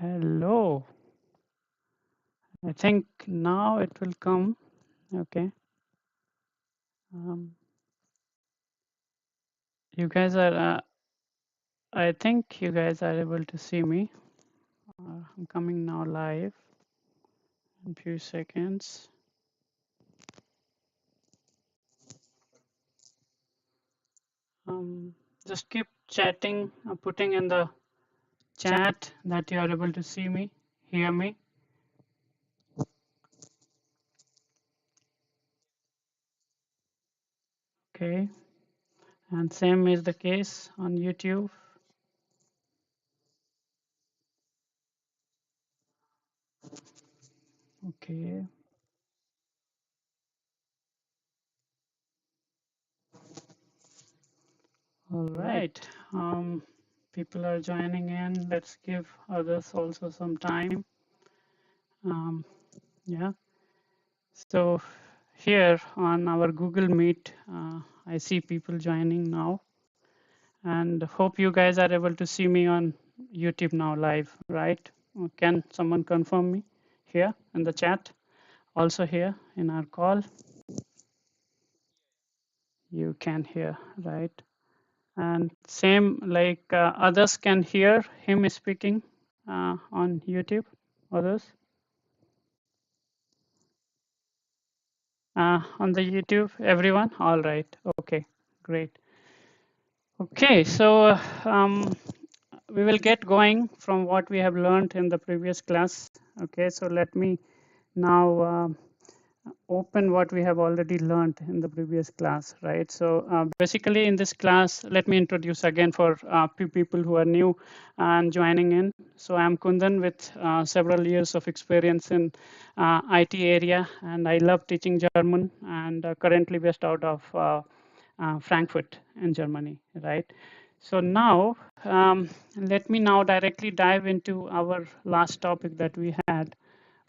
Hello. I think now it will come. Okay. Um, you guys are, I think you guys are able to see me. I'm coming now live in few seconds. Just keep chatting, putting in the chat that you are able to see me, hear me. Okay. And same is the case on YouTube. Okay. All right. People are joining in. Let's give others also some time. Um, yeah. So here on our Google Meet, I see people joining now, and hope you guys are able to see me on YouTube now live, right? Can someone confirm me here in the chat? Also here in our call, you can hear, right? And same like others can hear him speaking on YouTube. Others on the YouTube, everyone. All right. Okay. Great. Okay. So we will get going from what we have learned in the previous class. Okay. So let me now open what we have already learned in the previous class, right? So basically in this class, let me introduce again for few people who are new and joining in. So I'm Kundan with several years of experience in IT area, and I love teaching German, and currently based out of Frankfurt in Germany, right? So now, let me now directly dive into our last topic that we had,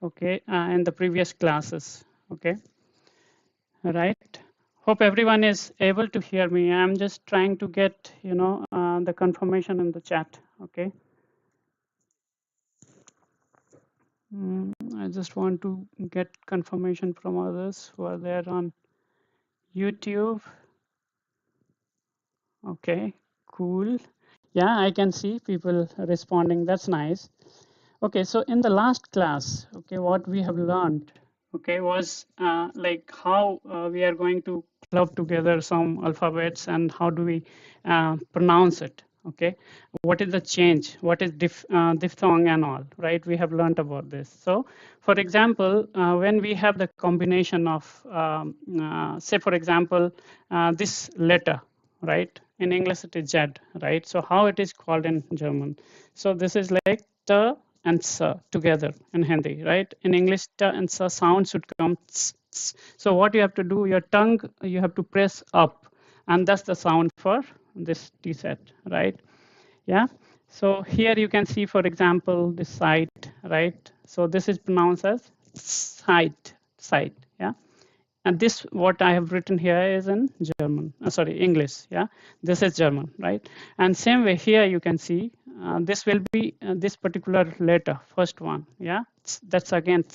okay, in the previous classes, okay, right? Hope everyone is able to hear me. I'm just trying to get, the confirmation in the chat, okay? I just want to get confirmation from others who are there on YouTube. Okay, cool. Yeah, I can see people responding. That's nice. Okay, so in the last class, okay, what we have learned, okay, was like how we are going to club together some alphabets and how do we pronounce it, okay? What is the change? What is diphthong and all, right? We have learned about this. So, for example, when we have the combination of, say, for example, this letter, right? In English, it is Z, right? So how it is called in German? So this is like the and sa together in Hindi, right? In English, ta and sa sound should come. Ts, ts. So what you have to do, your tongue, you have to press up, and that's the sound for this T set, right? Yeah. So here you can see, for example, this side, right? So this is pronounced as side, side. Yeah. And this, what I have written here is in German, sorry, English. Yeah, this is German, right? And same way here you can see this will be this particular letter, first one. Yeah, that's again,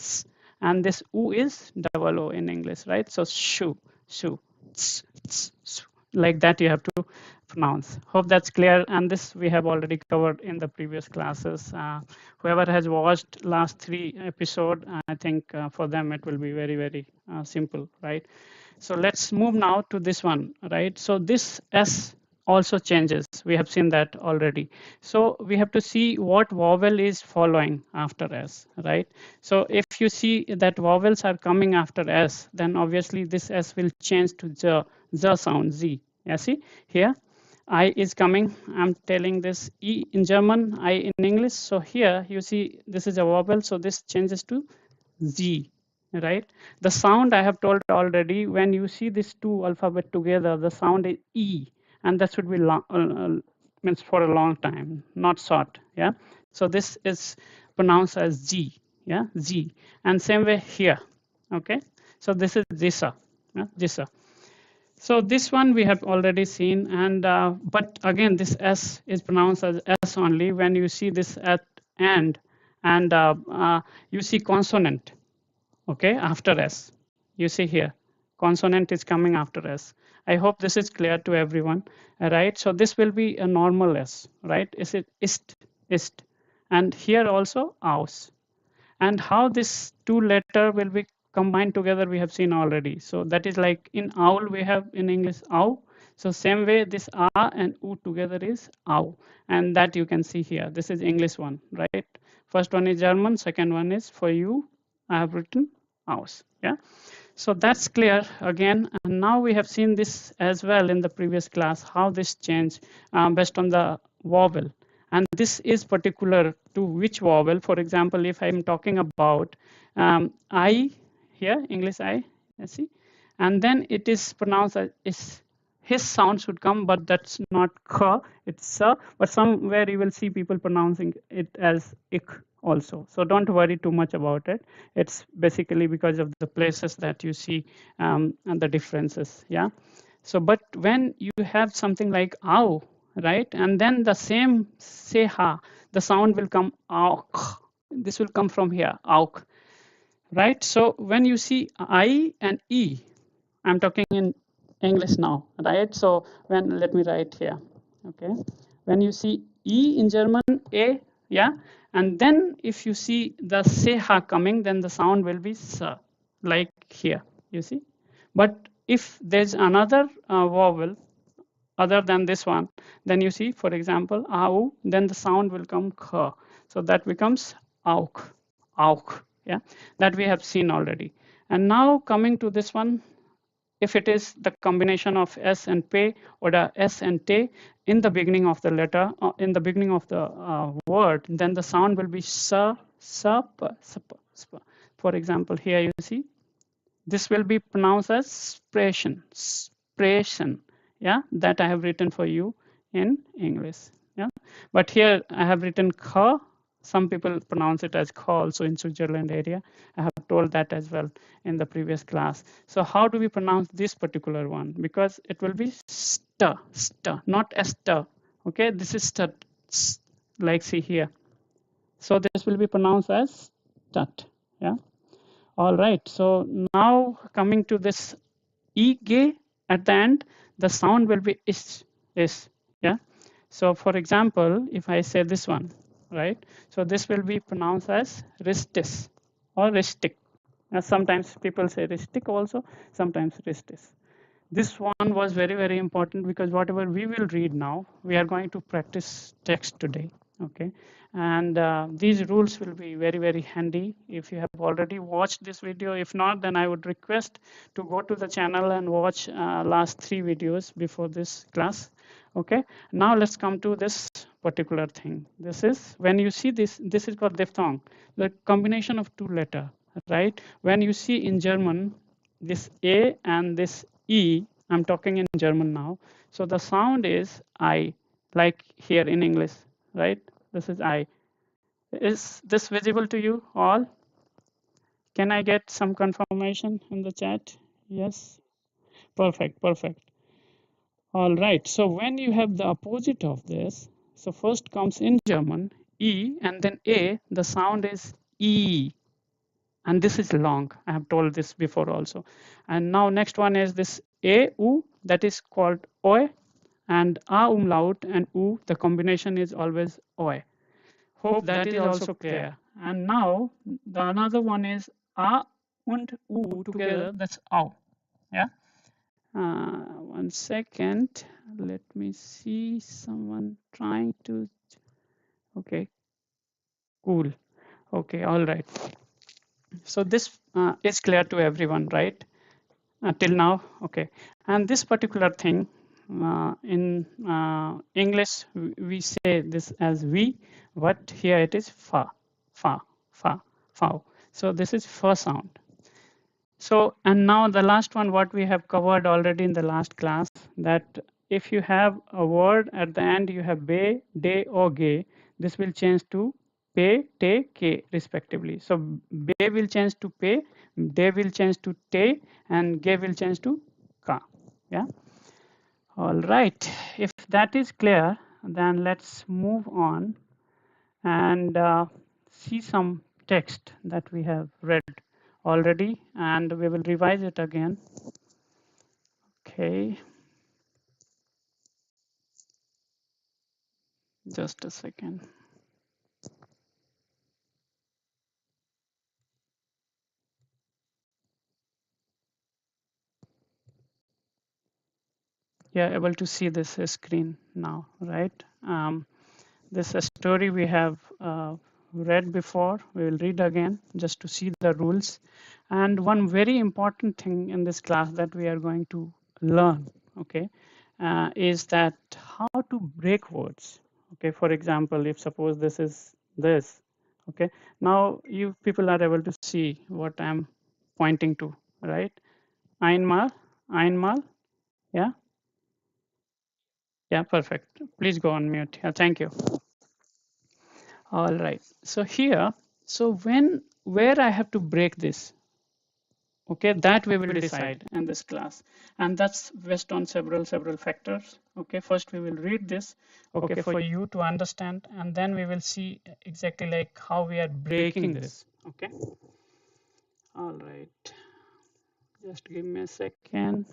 and this U is double O in English, right? So shoe, shoe, like that you have to pronounce. Hope that's clear. And this we have already covered in the previous classes. Whoever has watched last 3 episodes, I think for them it will be very, very simple, right? So let's move now to this one, right? So this S also changes. We have seen that already. So we have to see what vowel is following after S, right? So if you see that vowels are coming after S, then obviously this S will change to the sound, Z. Yeah, see here, I is coming. I'm telling this E in German, I in English. So here you see this is a vowel, so this changes to Z, right? The sound I have told already, when you see these two alphabet together, the sound is E, and that should be long, means for a long time, not short. Yeah. So this is pronounced as G. Yeah, Z. And same way here. Okay. So this is Disa. Yeah, Disa. So this one we have already seen, and but again this S is pronounced as S only when you see this at end, and you see consonant, okay, after S. You see here, consonant is coming after S. I hope this is clear to everyone, right? So this will be a normal S, right? Is it ist, and here also aus. And how this two letter will be combined together we have seen already. So that is like in owl we have in English ow. So same way this a and u together is ow, and that you can see here. This is English one, right? First one is German, second one is for you. I have written aus. Yeah. So that's clear again. And now we have seen this as well in the previous class, how this change based on the vowel. And this is particular to which vowel. For example, if I'm talking about I here, English I see, and then it is pronounced as is. His sound should come, but that's not k, it's but somewhere you will see people pronouncing it as ik also. So don't worry too much about it. It's basically because of the places that you see and the differences. Yeah. So, but when you have something like ow, right, and then the same seha, the sound will come auk. This will come from here, auk, right? So when you see I and E, I'm talking in English now, right? So when, let me write here, okay? When you see E in German, A, yeah? And then if you see the seha coming, then the sound will be sa, like here, you see? But if there's another vowel other than this one, then you see, for example, au, then the sound will come kh. So that becomes auk, auk, yeah? That we have seen already. And now coming to this one, if it is the combination of S and P or the S and T in the beginning of the letter, in the beginning of the word, then the sound will be sa, sup, sup, sup. For example, here you see, this will be pronounced as expression, expression. Yeah, that I have written for you in English. Yeah, but here I have written kha. Some people pronounce it as kha also in Switzerland area. I have told that as well in the previous class. So how do we pronounce this particular one? Because it will be sta, sta, not esta. Okay, this is sta, like see here. So this will be pronounced as stat. Yeah. All right. So now coming to this eg at the end, the sound will be is. Yeah. So for example, if I say this one, right? So this will be pronounced as ristis or ristic. Sometimes people say ristic also, sometimes ristis. This one was very, very important because whatever we will read now, we are going to practice text today. Okay. And these rules will be very, very handy if you have already watched this video. If not, then I would request to go to the channel and watch last 3 videos before this class. Okay. Now let's come to this particular thing. This is when you see this is called diphthong, the combination of 2 letters, right? When you see in German, this A and this E, I'm talking in German now. So the sound is I, like here in English, right? This is I. Is this visible to you all? Can I get some confirmation in the chat? Yes. Perfect, perfect. All right. So when you have the opposite of this, so first comes in German, E, and then A, the sound is E. And this is long. I have told this before also. And now next one is this A, U, that is called OE, and A umlaut and U, the combination is always OE. Hope that is also clear. And now the another one is A and U together, that's OW. Yeah. One second. Let me see someone trying to. Okay. Cool. Okay. All right. So this is clear to everyone, right? Till now, okay. And this particular thing in English we say this as we, but here it is fa, fa, fa, fa. So this is fa sound. So and now the last one, what we have covered already in the last class, that if you have a word at the end, you have be, de, or ge, this will change to pe, te, ke respectively. So be will change to pe, de will change to te, and ge will change to ka. Yeah. All right. If that is clear, then let's move on. And see some text that we have read already, and we will revise it again. Okay, just a second. Yeah, able to see this screen now, right? This is a story we have read before. We will read again just to see the rules. And one very important thing in this class that we are going to learn, okay, is that how to break words. Okay, for example, if suppose this is this, okay, now you people are able to see what I'm pointing to, right? Einmal, einmal, yeah, yeah, perfect. Please go on mute. Yeah, thank you. All right. So here, so where I have to break this, okay, that we will decide in this class, and that's based on several factors. Okay, first we will read this, okay, for you to understand, and then we will see exactly like how we are breaking this. Okay. All right. Just give me a second.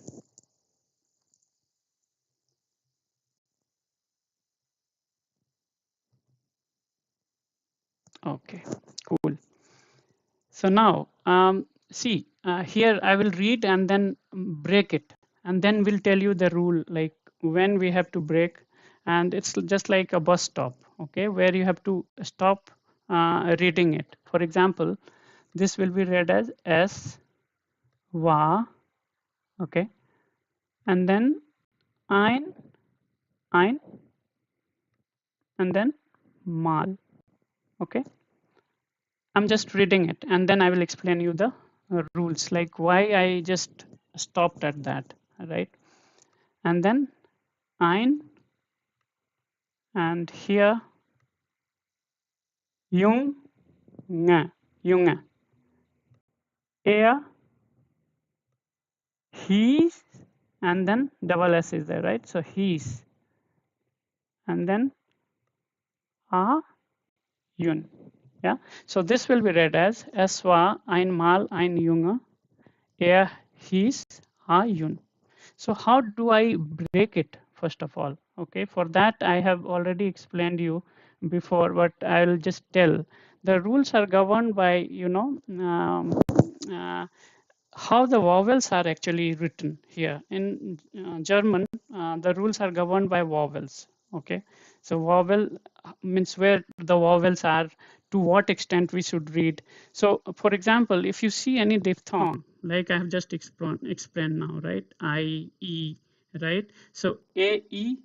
Okay. Cool. So now, see, here I will read and then break it, and then we'll tell you the rule, like when we have to break, and it's just like a bus stop, okay, where you have to stop reading it. For example, this will be read as S, wa, okay, and then ein, ein, and then mal, okay. I'm just reading it, and then I will explain you the rules, like why I just stopped at that, right? And then ein, and here jung, junge, junge. Er, he's, and then double S is there, right? So he's, and then a, yun. Yeah. So this will be read as es war einmal ein Junge, er hieß a Yun. So how do I break it first of all? Okay, for that I have already explained you before, but I'll just tell. The rules are governed by, uh, how the vowels are actually written here. In German, the rules are governed by vowels. Okay, so vowel means where the vowels are, to what extent we should read. So, for example, if you see any diphthong, like I have just explained now, right? I, E, right? So A, E,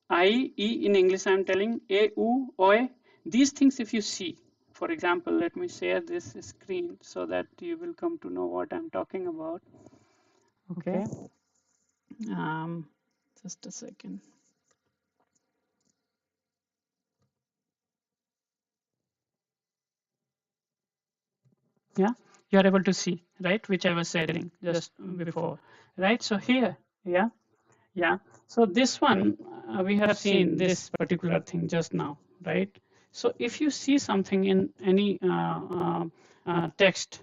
I, E in English, I'm telling A, U, O, these things if you see, for example, let me share this screen so that you will come to know what I'm talking about. Okay. Um, just a second. Yeah, you are able to see, right, which I was saying just before, right? So here, yeah, yeah. So this one, we have seen this particular thing just now, right? So if you see something in any text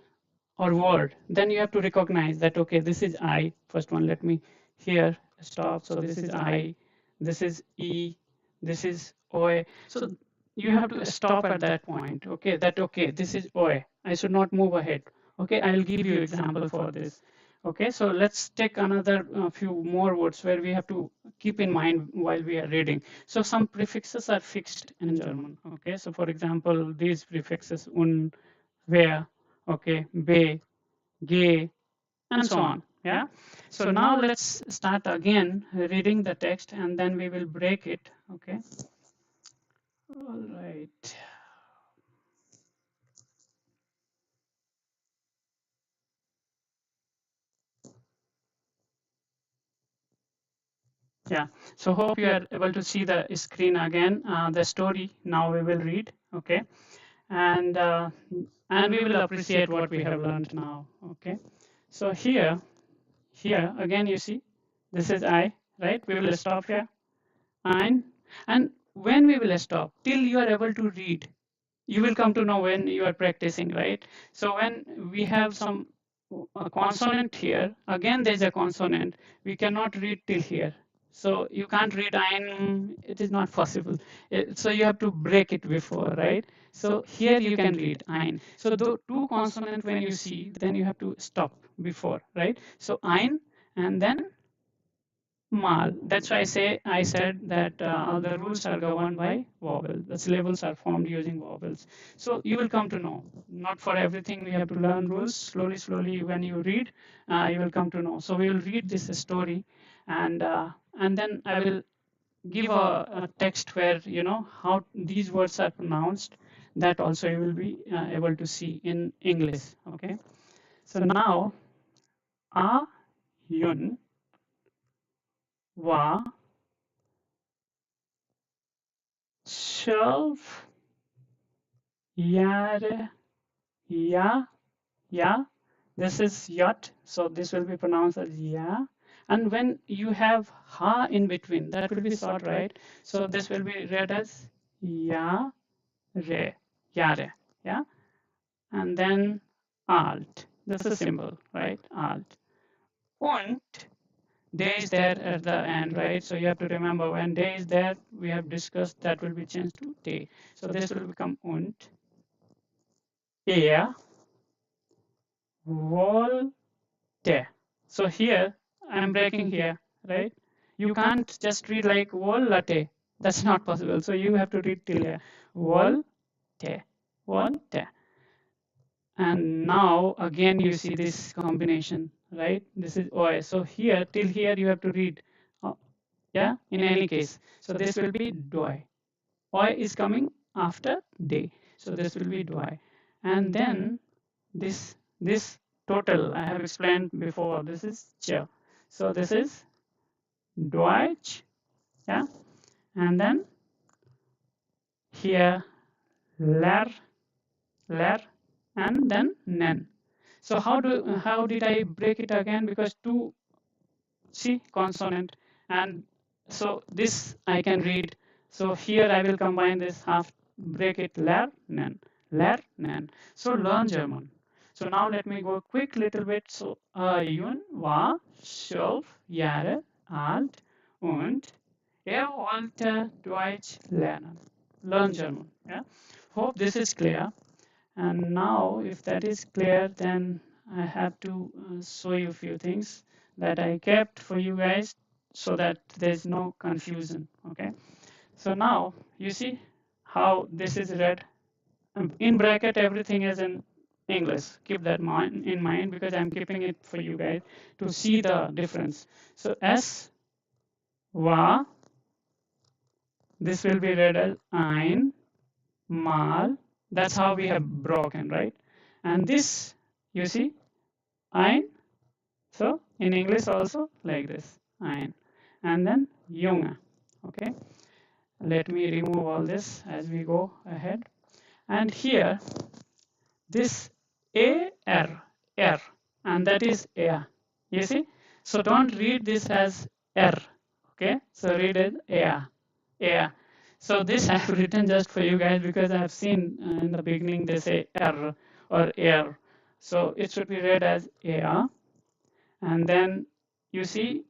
or word, then you have to recognize that, okay, this is I. First one, let me here stop. So this is I, this is E, this is OA. So you have to stop at that point. Okay, that okay, this is OA. I should not move ahead. Okay, I'll give you example for this. Okay, so let's take another few more words where we have to keep in mind while we are reading. So some prefixes are fixed in German. Okay, so for example, these prefixes un, wer, okay, be, ge, and so on. Yeah. So now let's start again reading the text, and then we will break it. Okay. All right. Yeah. So hope you are able to see the screen again. The story now we will read. Okay. And we will appreciate what we have learned now. Okay. So here again you see this is I, right? We will stop here. And when we will stop till you are able to read, you will come to know when you are practicing, right? So when we have some a consonant here, again there's a consonant, we cannot read till here. So you can't read ein, it is not possible. So you have to break it before, right? So here you can read ein. So the two consonant when you see, then you have to stop before, right? So ein and then mal. That's why I said that all the rules are governed by vowel. The syllables are formed using vowels. So you will come to know. Not for everything we have to learn rules. Slowly, slowly, when you read, you will come to know. So we will read this story, and then I will give a text where you know how these words are pronounced. That also you will be able to see in English. Okay. So now, a yun wa shelf yare ya ya. This is yat, so this will be pronounced as ya. And when you have ha in between, that will be short, right? So this will be read as ya re, yare, yeah. And then alt. This is simple, right? Alt. Und day is there at the end, right? So you have to remember when day is there, we have discussed that will be changed to day. So this will become und. Er wollte. So here I'm breaking here, right? You can't just read like wollte. That's not possible. So you have to read till here. Wollte. Wollte. And now again you see this combination, right? This is OI. So here till here you have to read. Yeah, in any case. So this will be doi. Oi is coming after day. So this will be doi. And then this total I have explained before. This is ch. So this is Deutsch, yeah, and then here ler, ler, and then nen. So how did I break it again? Because two C consonant, and so this I can read. So here I will combine this half, break it ler, nen, ler, nen. So learn German. So now let me go quick little bit. So Jun war 12 Jahre alt und er wollte Deutsch lernen. Learn German. Yeah. Hope this is clear. And now, if that is clear, then I have to show you a few things that I kept for you guys so that there's no confusion. Okay. So now you see how this is read. In bracket, everything is in English. Keep that in mind because I'm keeping it for you guys to see the difference. So S, wa, this will be read as ein, mal. That's how we have broken, right? And this, you see, ein. So in English also like this, ein. And then Junge. Okay. Let me remove all this as we go ahead. And here, this A-R, R, and that is air. You see? So don't read this as R. Okay. So read it air, air. So this I have written just for you guys because I have seen in the beginning they say R or air. So it should be read as air. And then you see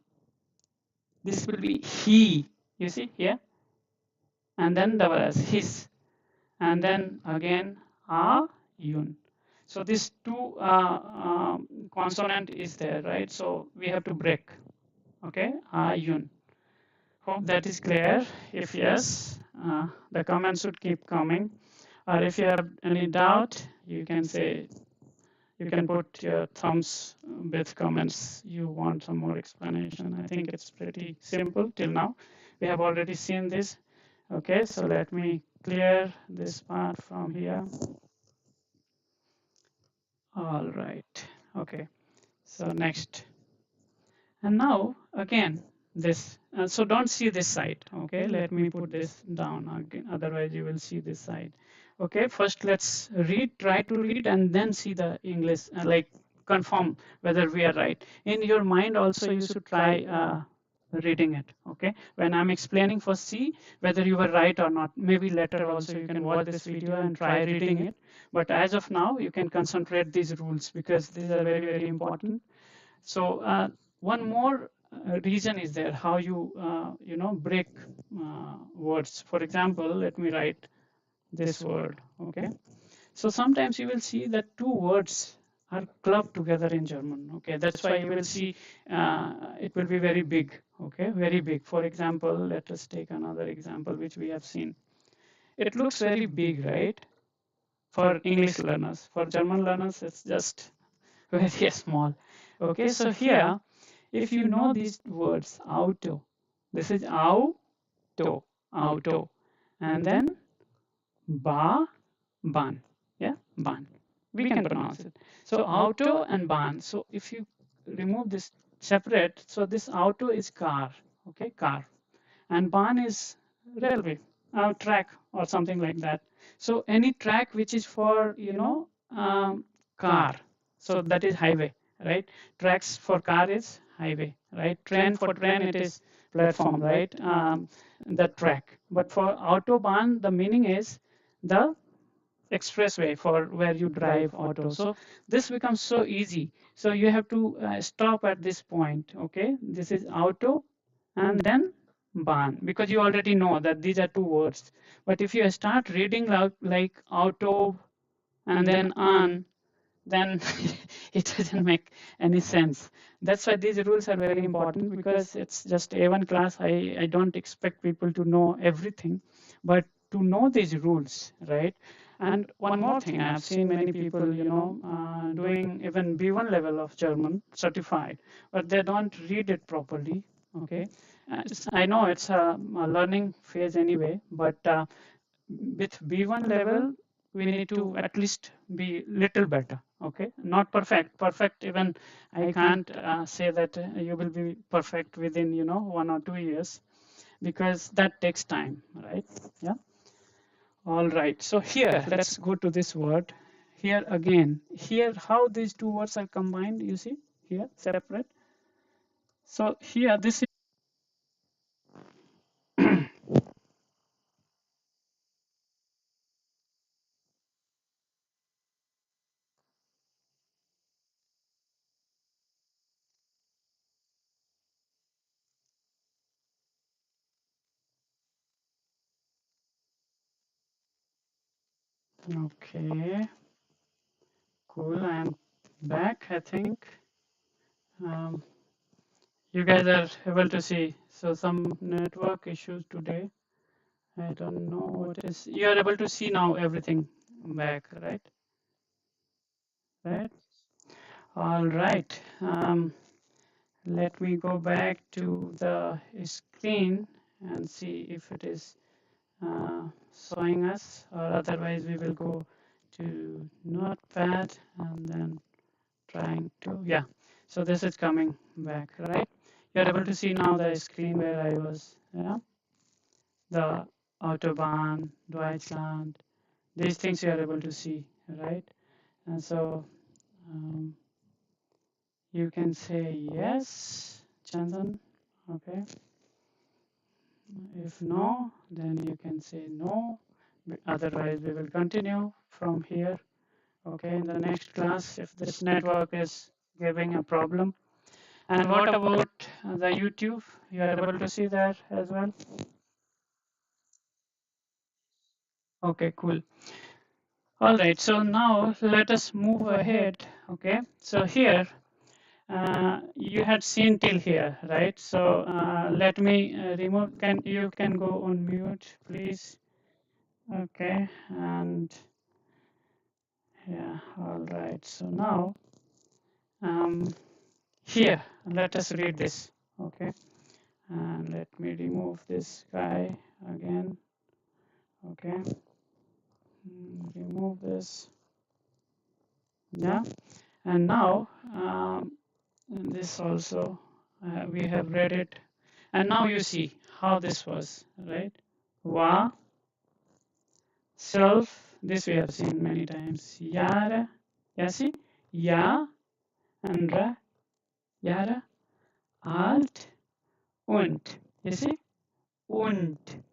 this will be he, you see here, and then double s, his, and then again a yun. So this two consonant is there, right? So we have to break. Okay, a yun. Hope that is clear. If yes, the comments should keep coming. Or if you have any doubt, you can say, you can put your thumbs with comments. You want some more explanation. I think it's pretty simple till now. We have already seen this. Okay, so let me clear this part from here. All right. Okay, so next. And now again, this. So don't see this side. Okay, let me put this down again. Otherwise, you will see this side. Okay, first let's read, try to read, and then see the English, like confirm whether we are right. In your mind also, you should try reading it. Okay, when I'm explaining for C, whether you were right or not, maybe later also you can watch this video and try reading it. But as of now, you can concentrate these rules because these are very, very important. So one more reason is there how you break words. For example, let me write this word. Okay, so sometimes you will see that two words are clubbed together in German. Okay, that's why you will see it will be very big. Okay, very big. For example, let us take another example which we have seen. It looks very big, right? For English learners. For German learners, it's just very small. Okay, so here, if you know these words, auto, this is auto, auto, and then ba, ban, yeah, ban. We can pronounce it. So auto and ban. So if you remove this separate, so this auto is car, okay, car, and ban is railway, track or something like that. So any track which is for car, so that is highway, right? Tracks for car is highway, right? Train for train it is platform, right? The track. But for autobahn, the meaning is the expressway for where you drive auto. So this becomes so easy. So you have to stop at this point. Okay, this is auto and then ban, because you already know that these are two words. But if you start reading like auto and then on, then it doesn't make any sense. That's why these rules are very important, because it's just A1 class. I don't expect people to know everything, but to know these rules, right? And one more thing, I've seen many people, doing even B1 level of German certified, but they don't read it properly. Okay, I know it's a learning phase anyway, but with B1 level, we need to at least be little better. Okay, not perfect. Perfect, even I can't say that you will be perfect within 1 or 2 years, because that takes time, right? Yeah. All right. So here, let's go to this word. Here again, here how these two words are combined. You see here separate. So here this is okay. Cool. I'm back, I think. Um, you guys are able to see. So some network issues today. I don't know what is. You are able to see now everything back, right? Right. All right. Let me go back to the screen and see if it is showing us, or otherwise we will go to Notepad and then trying to, yeah. So this is coming back, right? You're able to see now the screen where I was, yeah? The Autobahn, Deutschland, these things you are able to see, right? And so um, you can say yes, Chandan, okay? If no, then you can say no. Otherwise, we will continue from here. Okay, in the next class, if this network is giving a problem. And what about the YouTube? You are able to see that as well? Okay, cool. All right, so now let us move ahead. Okay, so here you had seen till here, right? So let me remove. Can you can go on mute, please? Okay, and yeah, all right. So now here, let us read this. Okay, and let me remove this guy again. Okay, remove this. Yeah, and now this also we have read it, and now you see how this was, right? Wa, self, this we have seen many times. Yara, yeah, see, ya and ra, yara, alt, und. You see? Und.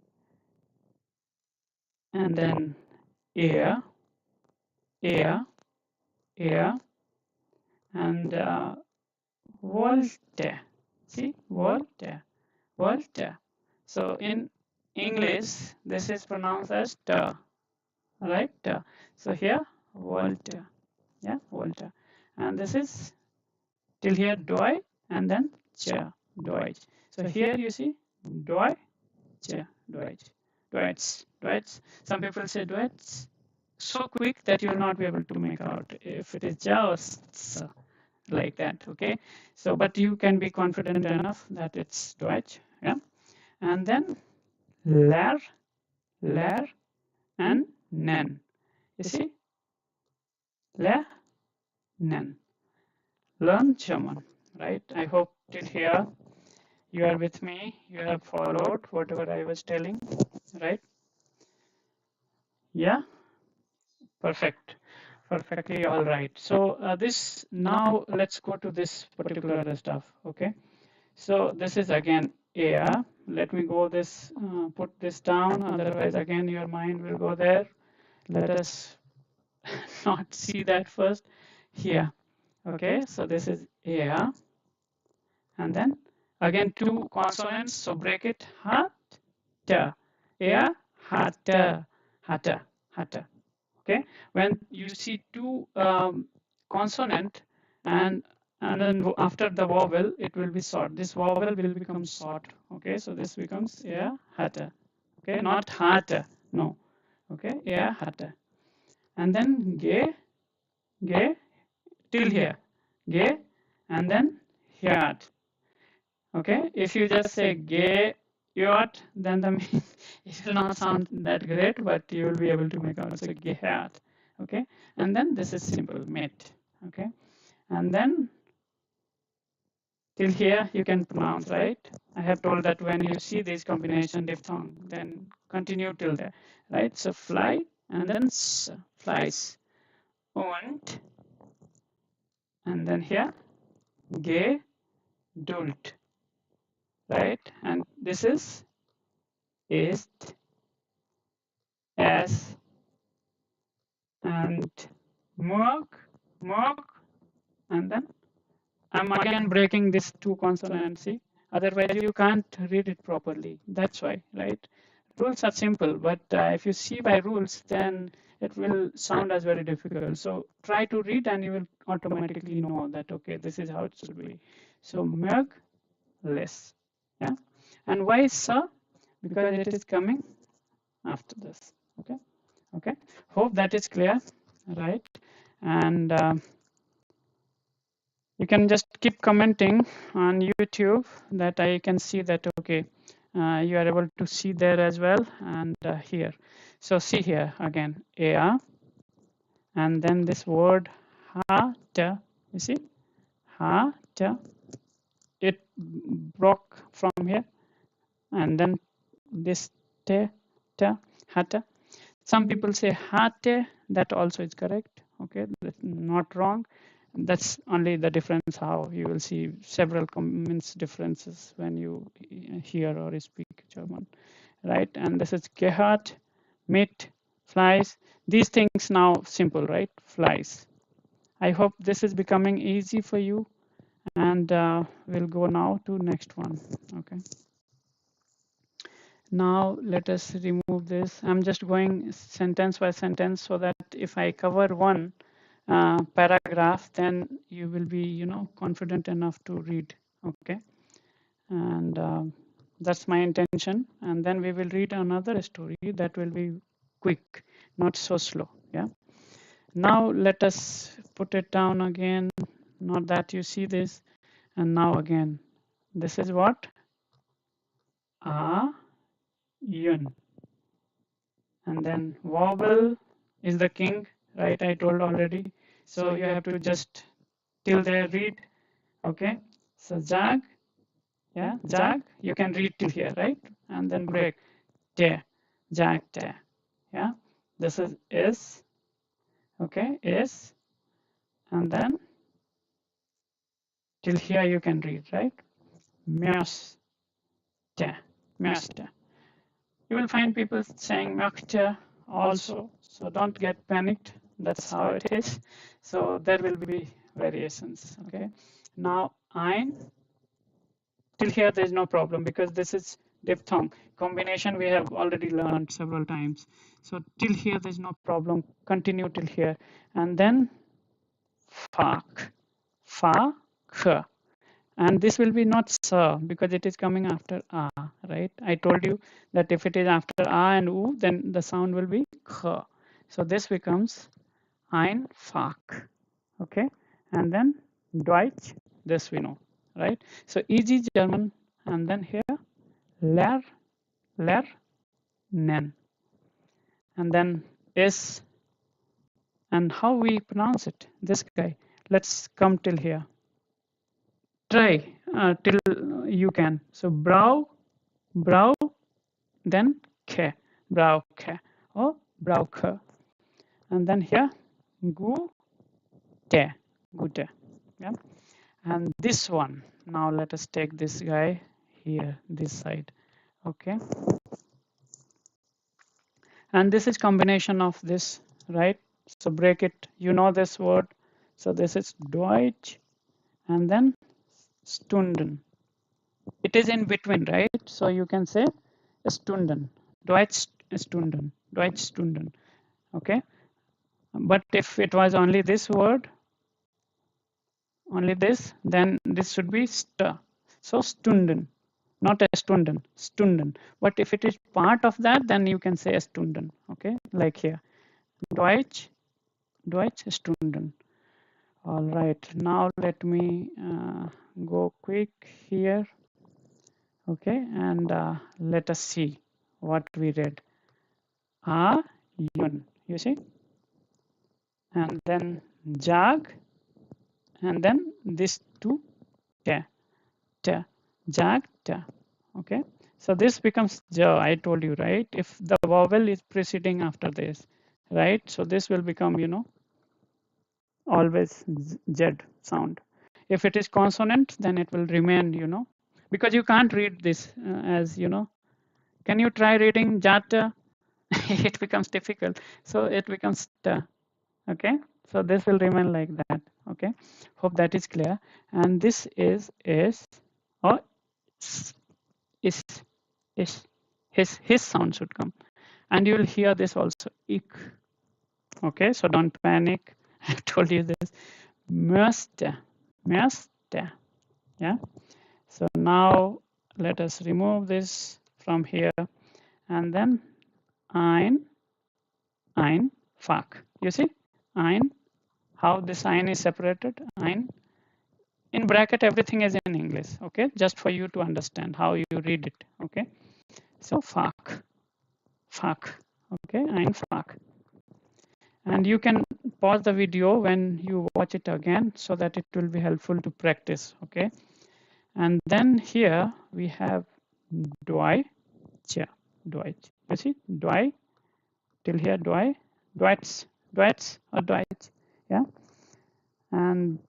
And then er, er, er, and wollte. See? Wollte. Wollte. So in English, this is pronounced as the, right? The. So here, wollte. Yeah, wollte. And this is till here Deutsch and then Deutsch. So here you see Deutsch, Deutsch, Deutsch, Deutsch. Some people say Deutsch so quick that you will not be able to make out if it is just like that. Okay, so but you can be confident enough that it's Deutsch. Yeah, and then ler, ler, and nen. You see, ler, nen. Learn German, right? I hope till here you are with me, you have followed whatever I was telling, right? Yeah, perfect, perfectly all right. So this now let's go to this particular other stuff. Okay, so this is again air. Let me go this, put this down, otherwise again your mind will go there. Let us not see that first here. Okay, so this is air, and then again two consonants, so break it, hat, ta, air, hatte, hatte, hatte. Okay, when you see two consonant and then after the vowel it will be short, this vowel will become short. Okay, so this becomes air, hatte. Okay, not hatte, no. Okay, air, hatte. And then ge, till here, ge, and then hiat. Okay, if you just say gay yacht, then the it will not sound that great, but you will be able to make out. So gay hat. Okay, and then this is simple met. Okay, and then till here you can pronounce, right? I have told that when you see this combination diphthong, then continue till there, right? So fly and then flies, und, and then here geduld, right? And this ist, as, and morg, and then I'm again breaking this two consonants, see? Otherwise you can't read it properly. That's why, right? Rules are simple, but if you see by rules, then it will sound as very difficult. So try to read and you will automatically know that, okay, this is how it should be. So morg, less, yeah? And why sir? Because it is coming after this, okay? Okay, hope that is clear, right? And you can just keep commenting on YouTube that I can see that, okay, you are able to see there as well, and here. So see here again, ea, and then this word ha, ta, you see, ha, ta, it broke from here, and then this te, ta, hata. Some people say hate, that also is correct. Okay, that's not wrong. That's only the difference how you will see several means differences when you hear or speak German, right? And this is gehört, mit, flies. These things now simple, right? Flies. I hope this is becoming easy for you, and we'll go now to next one. Okay. Now let us remove this. I'm just going sentence by sentence so that if I cover one paragraph, then you will be, confident enough to read. Okay, and that's my intention. And then we will read another story that will be quick, not so slow. Yeah. Now let us put it down again. Not that you see this, and now again, this is what yun. And then vowel is the king, right? I told already. So you have to just till there read. Okay. So jag, yeah, jag. You can read till here, right? And then break. Te, jag, te. Yeah. This is. Okay, is. And then till here you can read, right? Mjös, möchte. You will find people saying möchte also, so don't get panicked. That's how it is. So there will be variations. Okay. Now ein, till here there is no problem because this is diphthong. Combination we have already learned several times. So till here there is no problem. Continue till here, and then fak, fa, k. And this will be not sa because it is coming after a, right? I told you that if it is after a and u, then the sound will be k. So this becomes einfach. Okay, and then Deutsch, this we know, right? So easy German, and then here lernen, and then is, and how we pronounce it. This guy. Let's come till here. Try till you can. So brow, then ke, brauche, or brauche, and then here gute, gute, yeah. And this one, now let us take this guy here, this side, okay. And this is combination of this, right? So break it, you know this word. So this is Deutsch, and then Stunden. It is in between, right? So you can say Stunden, Deutsch Stunden, Deutsch Stunden, okay. But if it was only this word, only this, then this should be st. So Stunden, not a Stunden, Stunden. But if it is part of that, then you can say a Stunden, okay, like here, Deutsch Stunden. All right, now let me go quick here, okay, and let us see what we read. Yun, you see, and then jag, and then this two te, jag, te. Okay, so this becomes ja. I told you, right? If the vowel is preceding after this, right? So this will become, you know, always z sound. If it is consonant, then it will remain, you know, because you can't read this as, you know. Can you try reading jata? It becomes difficult. So it becomes ta. Okay, so this will remain like that. Okay, hope that is clear. And this is or is his sound should come, and you will hear this also ik. Okay, so don't panic. I told you this. Möchte, yeah. So now let us remove this from here, and then einfach. You see, ein, how this ein is separated. Ein, in bracket everything is in English, okay, just for you to understand how you read it. Okay, so fak, okay, einfach. And you can pause the video when you watch it again so that it will be helpful to practice. Okay, and then here we have Deutsch. You see, Deutsch till here, Deutsch or Deutsch, yeah. And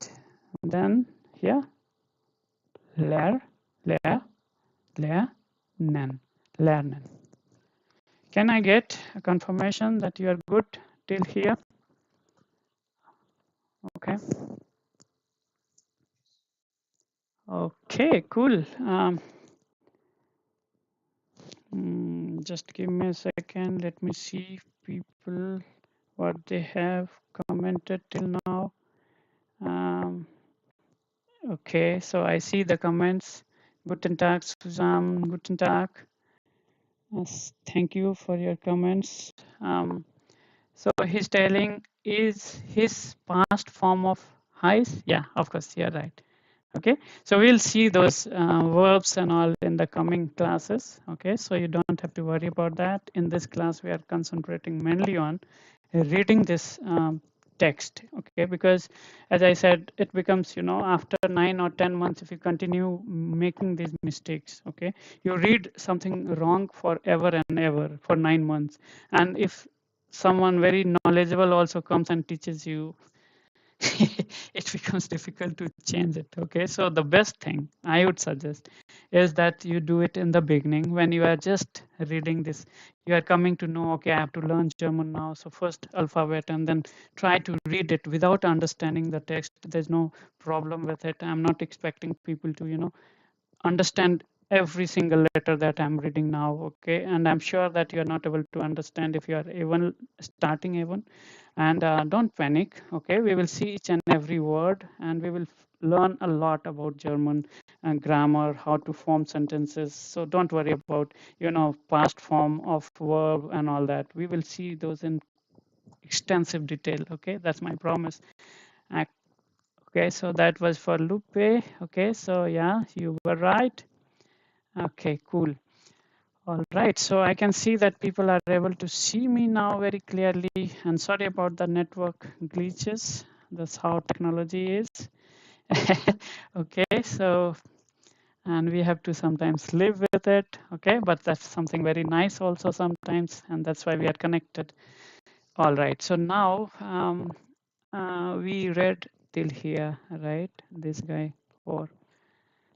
then here lernen. Can I get a confirmation that you are good till here? Okay. Okay, cool. Just give me a second. Let me see people what they have commented till now. Okay, so I see the comments. Guten Tag, Susan. Guten Tag. Yes, thank you for your comments. So he's telling, is his past form of heiß? Yeah, of course, you're right. Okay, so we'll see those verbs and all in the coming classes. Okay, so you don't have to worry about that. In this class, we are concentrating mainly on reading this text. Okay, because as I said, it becomes, you know, after 9 or 10 months, if you continue making these mistakes, okay, you read something wrong forever and ever for 9 months. And if someone very knowledgeable also comes and teaches you, it becomes difficult to change it. Okay, so the best thing I would suggest is that you do it in the beginning when you are just reading this. You are coming to know, okay, I have to learn German now. So first alphabet and then try to read it without understanding the text. There's no problem with it. I'm not expecting people to, understand every single letter that I'm reading now, okay? And I'm sure that you're not able to understand if you are even starting even. And don't panic, okay? We will see each and every word and we will learn a lot about German and grammar, how to form sentences. So don't worry about, past form of verb and all that. We will see those in extensive detail, okay? That's my promise. Okay, so that was for Lupe. Okay, so yeah, you were right. Okay, cool. All right, so I can see that people are able to see me now very clearly. And sorry about the network glitches. That's how technology is. Okay, so, and we have to sometimes live with it. Okay, but that's something very nice also sometimes. And that's why we are connected. All right, so now we read till here, right? This guy, 4.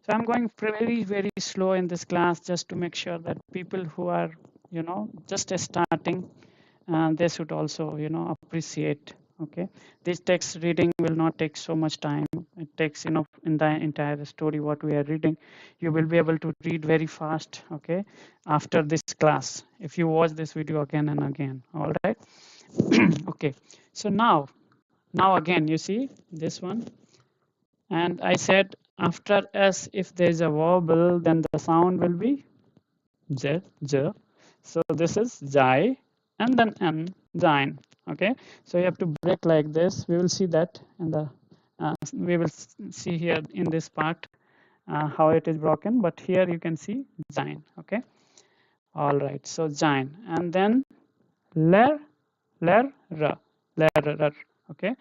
So I'm going very, very slow in this class just to make sure that people who are, just starting, they should also, appreciate. Okay, this text reading will not take so much time. It takes, in the entire story what we are reading, you will be able to read very fast. Okay, after this class, if you watch this video again and again. All right. Okay, so now again, you see this one. And I said after S, if there is a vowel, then the sound will be J, J. So this is Jai and then N, Jain. Okay, so you have to break like this. We will see that in the, we will see here in this part how it is broken. But here you can see Jain. Okay, all right. So Jain and then Ler, Ler, R, Ler, R. Okay,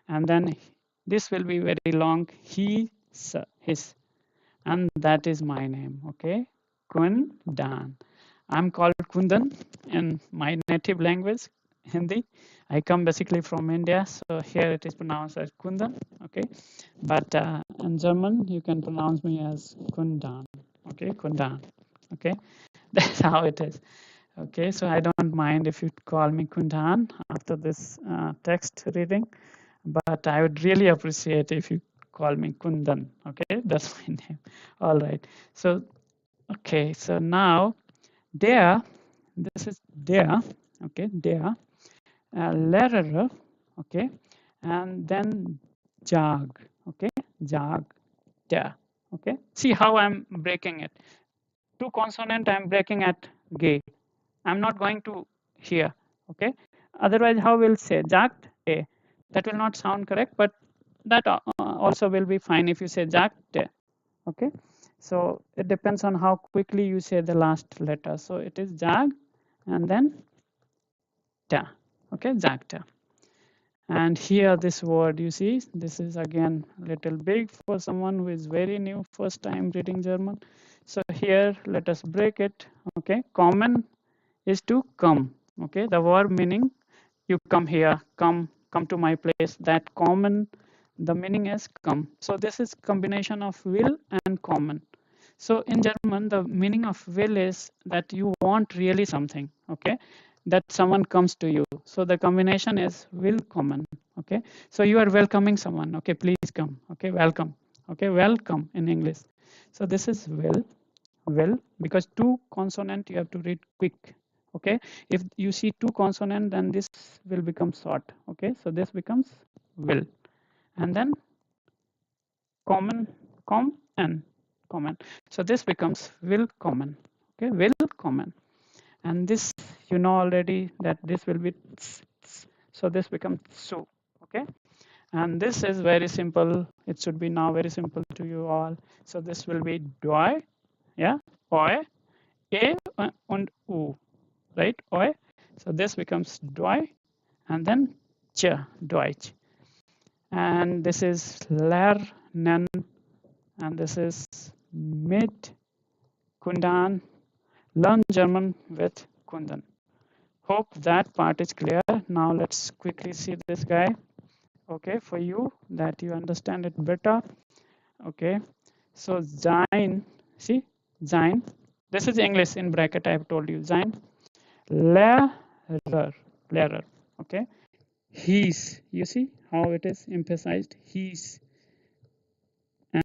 and then this will be very long. He, his, and that is my name. Okay, Kundan. I'm called Kundan in my native language, Hindi. I come basically from India, so here it is pronounced as Kundan. Okay, but in German you can pronounce me as Kundan. Okay, Kundan. Okay, that's how it is. Okay, so I don't mind if you call me Kundan after this text reading, but I would really appreciate if you call me Kundan. Okay, that's my name. All right. So, okay, so now there, this is there. Okay, there, letter. Okay, and then jag. Okay, jag, there. Okay, see how I'm breaking it. Two consonant I'm breaking at G. I'm not going to here. Okay, otherwise how we'll say jagt a, that will not sound correct, but that also will be fine if you say jagt. Okay, so it depends on how quickly you say the last letter. So it is jag and then ta. Okay, jagta. And here this word, you see, this is again a little big for someone who is very new, first time reading German. So here let us break it. Okay, common is to come. Okay, the verb meaning you come here, come to my place. That common, the meaning is come. So this is combination of will and common. So in German, the meaning of will is that you want really something. Okay, that someone comes to you. So the combination is willkommen. Okay, so you are welcoming someone. Okay, please come. Okay, welcome. Okay, welcome in English. So this is will, because two consonant you have to read quick. Okay, if you see two consonant, then this will become short. Okay, so this becomes will, and then common, and common. So this becomes willkommen. Okay, willkommen. And this, you know already that this will be so this becomes so. Okay, and this is very simple. It should be now very simple to you all. So this will be doi, yeah, oi, a and u, right, oi. So this becomes doi and then ch, deutsch. And this is lernen, and this is mit Kundan, learn German with Kundan. Hope that part is clear. Now let's quickly see this guy. Okay, for you that you understand it better. Okay, so Zain, see sein. This is English in bracket. I've told you sein. Lehrer, Lehrer. Okay. His. You see how it is emphasized. His.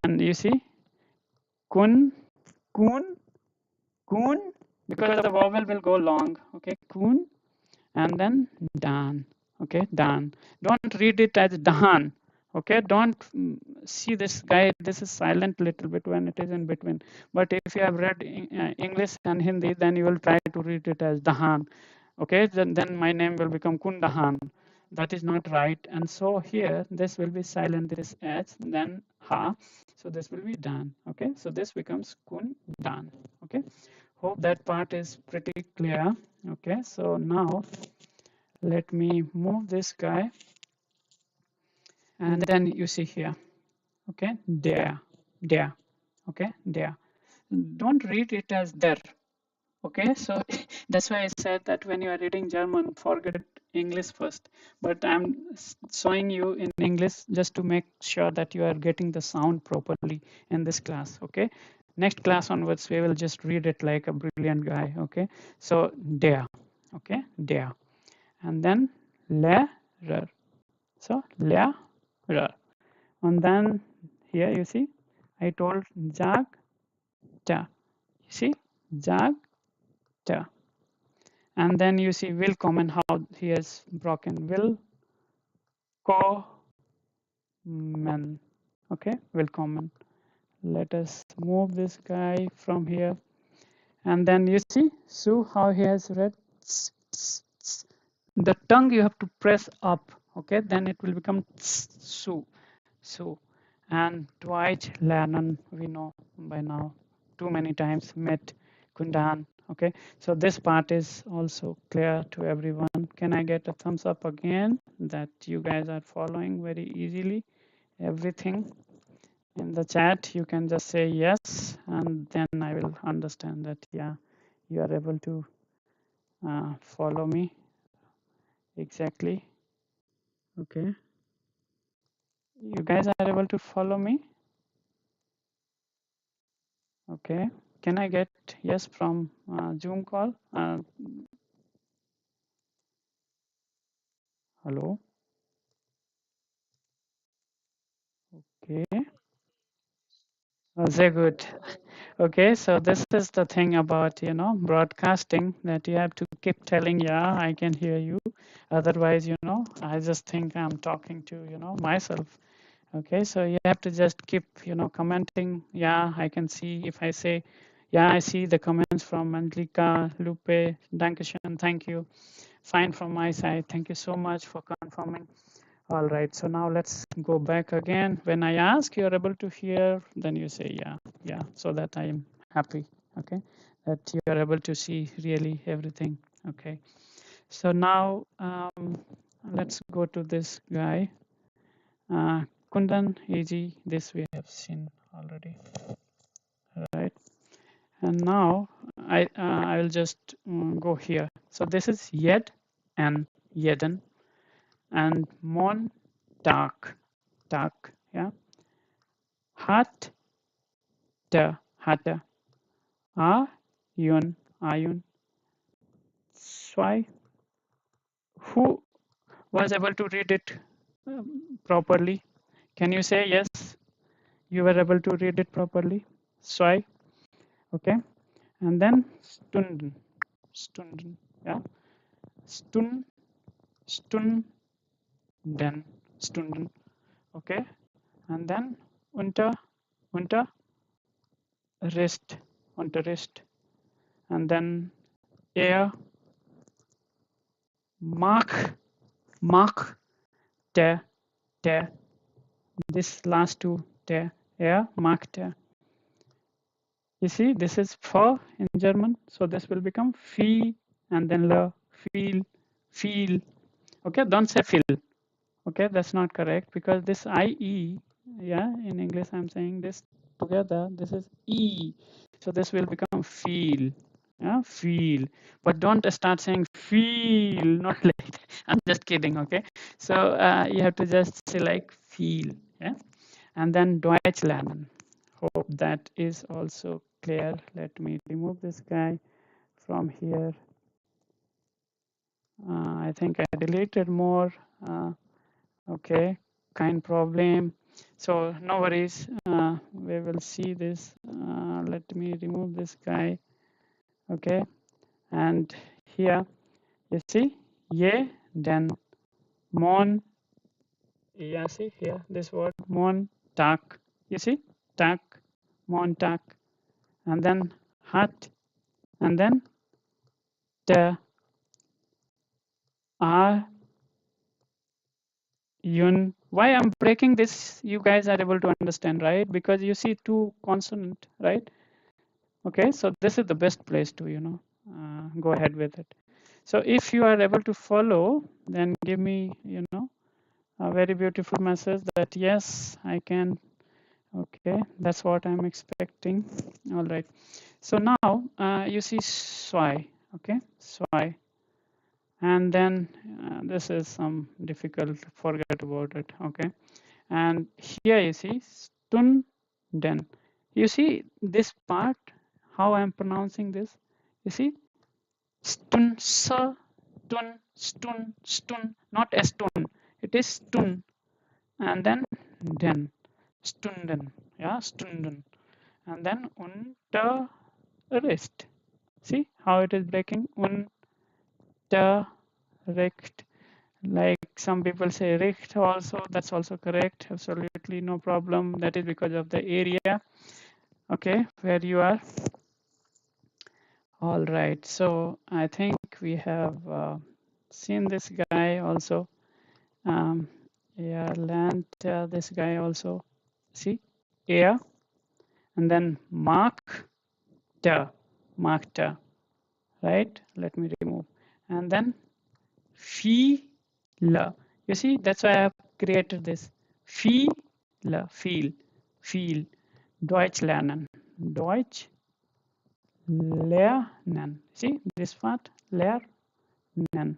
And you see kun, kun, kun, because the vowel will go long. Okay. Kun, and then dan. Okay, dan. Don't read it as dan. Okay, don't see this guy. This is silent little bit when it is in between. But if you have read English and Hindi, then you will try to read it as dahan. Okay, then my name will become Kundahan. That is not right. And so here this will be silent. This h, then ha. So this will be dan. Okay, so this becomes Kundan. Okay, hope that part is pretty clear. Okay, so now let me move this guy, and then you see here. Okay, there, there. Okay, there. Don't read it as there. Okay, so that's why I said that when you are reading German, forget English first. But I'm showing you in English just to make sure that you are getting the sound properly in this class. Okay, next class onwards, we will just read it like a brilliant guy. Okay, so there. Okay, there. And then Lehrer. So Lehrer. And then here you see, I told Jagta. You see, Jagta. And then you see willkommen, how he has broken willkommen. Okay, willkommen. Let us move this guy from here. And then you see, so how he has read. The tongue you have to press up. Okay, then it will become su. So, and Dwight Lernen, we know by now too many times, met Kundan. Okay, so this part is also clear to everyone. Can I get a thumbs up again that you guys are following very easily everything in the chat? You can just say yes, and then I will understand that, yeah, you are able to follow me exactly. Okay, you guys are able to follow me. Okay, can I get yes from Zoom call? Hello. Okay. Very good. Okay, so this is the thing about, you know, broadcasting, that you have to keep telling, yeah, I can hear you. Otherwise, you know, I just think I'm talking to, you know, myself. Okay, so you have to just keep, you know, commenting. Yeah, I can see. If I say, yeah, I see the comments from Anglika, Lupe, Dankeschön, thank you. Fine from my side. Thank you so much for confirming. All right, so now let's go back again. When I ask you're able to hear, then you say yeah, yeah, so that I am happy, okay, that you're able to see really everything, okay. So now let's go to this guy, Kundan, easy, this we have seen already, right? And now I will just go here. So this is Yed and Yeden and Mon Dark, dark, yeah. Hat hatte, Ayun, Swai. Who was able to read it properly? Can you say yes? You were able to read it properly? Swai, okay. And then Stunden, yeah. Stun, Stunden, Stunden, okay. And then unter, Unterricht. And then er mag der, this last two, der, er mag der. You see, this is for in German, so this will become fee and then la, feel. Okay, don't say feel. Okay, that's not correct because this IE, yeah, in English I'm saying this together, this is E. So this will become feel. Yeah, feel. But don't start saying feel, not like that. I'm just kidding, okay? So you have to just say like feel, yeah? And then Deutsch lernen. Hope that is also clear. Let me remove this guy from here. I think I deleted more. Okay, kind problem. So no worries. We will see this. Let me remove this guy. Okay, and here you see, ye, then mon. Yeah, see here this word mon tak. You see, tak, mon tak, and then hat, and then the are yun. Why I'm breaking this, you guys are able to understand, right? Because you see two consonant, right? Okay, so this is the best place to, go ahead with it. So if you are able to follow, then give me, a very beautiful message that yes, I can. Okay, that's what I'm expecting. All right. So now you see swai. Okay, swai. And then this is some difficult, forget about it. Okay, and here you see stunden. You see this part, how I'm pronouncing this. You see stun, stun, not estun. It is stun, and then stunden. Yeah, stunden, and then unterricht. See how it is breaking. Unterricht. Like some people say Richt also, that's also correct. Absolutely no problem. That is because of the area, okay, where you are. All right, so I think we have seen this guy also. Yeah, land this guy also. See, air, and then mark the, right? Let me remove, and then feel. You see, that's why I have created this. Feel, feel. Deutsch lernen. Deutsch lernen. See this part? Lernen.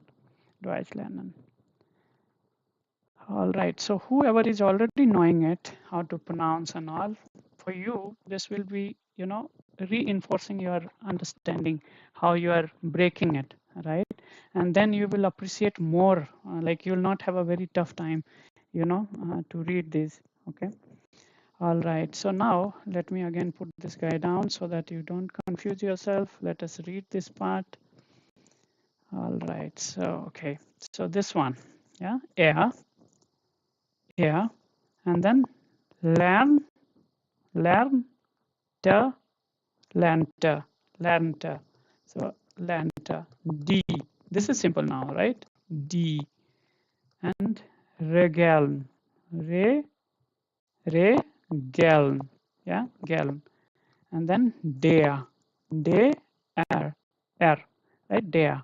Deutsch lernen. All right. So whoever is already knowing it, how to pronounce and all, for you, this will be, reinforcing your understanding, how you are breaking it, right? And then you will appreciate more. Like you will not have a very tough time, to read this. Okay. All right. So now let me again put this guy down so that you don't confuse yourself. Let us read this part. All right. So okay. So this one, yeah, yeah, and then learn, lernte, lernte. So lernte, D. This is simple now, right? D. And regeln, regeln, yeah, geln. And then der, der, r, right? Der.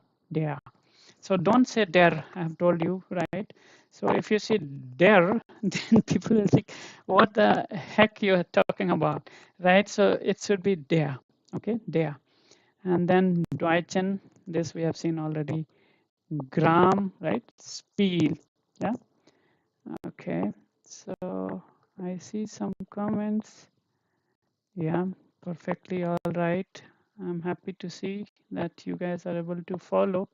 So don't say der. I have told you, right? So if you say der, then people will think, what the heck you are talking about, right? So it should be der, okay, der. And then Deutschen, this we have seen already. Gram, right? Spiel, yeah. Okay, so I see some comments. Yeah, perfectly all right. I'm happy to see that you guys are able to follow.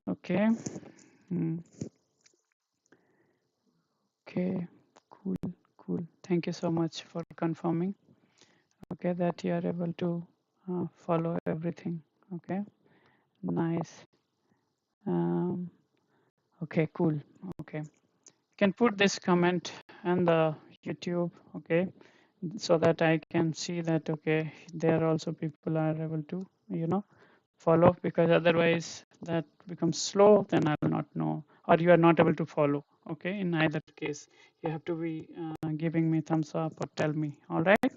Okay. Okay, cool. Thank you so much for confirming. Okay, that you are able to follow everything. Okay, nice. Okay, cool. Okay, you can put this comment on the YouTube. Okay, so that I can see that okay, there also people are able to follow, because otherwise that becomes slow, then I will not know, or you are not able to follow. Okay, in either case you have to be giving me thumbs up or tell me. All right,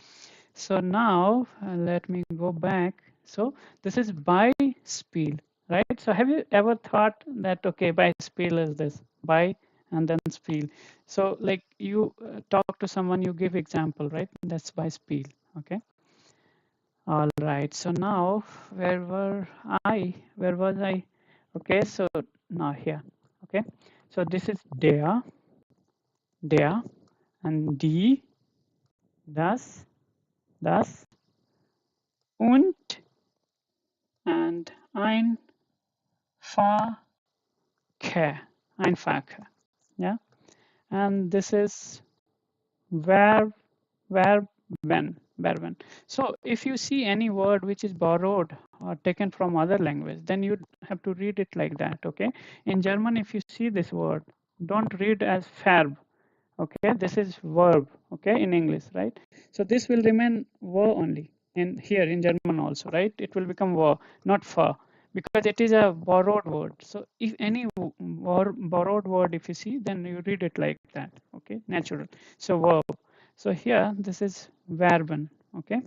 so now let me go back. So this is by spiel, right? So have you ever thought that okay, by spiel is this, by and then spiel? So like you talk to someone, you give example, right? That's by spiel. Okay. All right. So now where were I? Where was I? Okay. So now here. Okay. So this is der, and die, das, und and einfache, einfache, yeah, and this is verb, verben. So if you see any word which is borrowed or taken from other language, then you have to read it like that, okay? In German, if you see this word, don't read as verb, okay? This is verb, okay, in English, right? So this will remain ver only in here in German also, right? It will become ver, not fa, because it is a borrowed word. So if any borrowed word, if you see, then you read it like that, okay? Natural. So verb. So here this is verben, okay?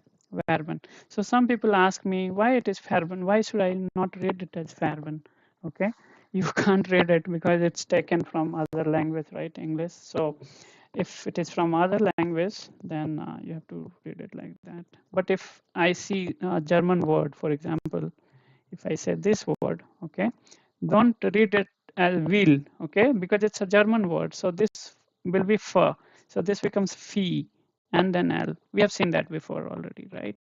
Verben. So some people ask me why it is verben. Why should I not read it as verben? Okay, you can't read it because it's taken from other language, right? English. So if it is from other language, then you have to read it like that. But if I see a German word, for example, if I say this word, okay, don't read it as will, okay, because it's a German word. So this will be fur. So this becomes fee and then L. We have seen that before already, right?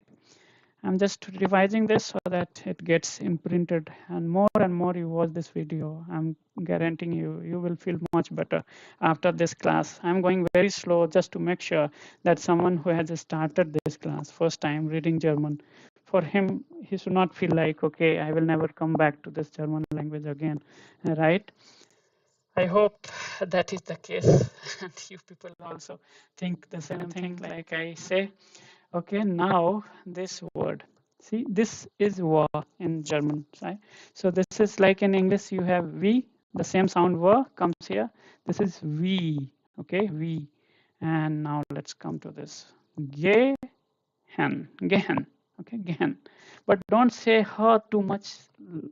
I'm just revising this so that it gets imprinted, and more you watch this video, I'm guaranteeing you will feel much better after this class. I'm going very slow just to make sure that someone who has started this class first time reading German, for him, he should not feel like, okay, I will never come back to this German language again, right? I hope that is the case and you people also think the same thing like I say. Okay, now this word. See, this is war in German, right? So this is like in English, you have V, the same sound war comes here. This is V, okay, V. And now let's come to this. Gehen, gehen, okay, gehen. But don't say her too much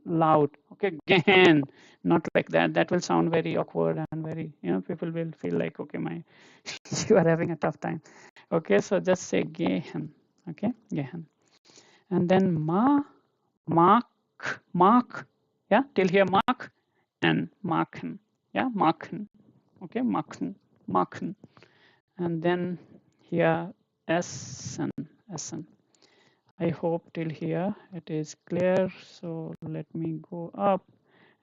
loud, okay, gehen, not like that. That will sound very awkward and very, people will feel like, okay, you are having a tough time. Okay, so just say gehen, okay, gehen. And then mark, mark, yeah, till here mark and machen, yeah, machen, okay, machen, machen. And then here essen, essen. I hope till here it is clear. So let me go up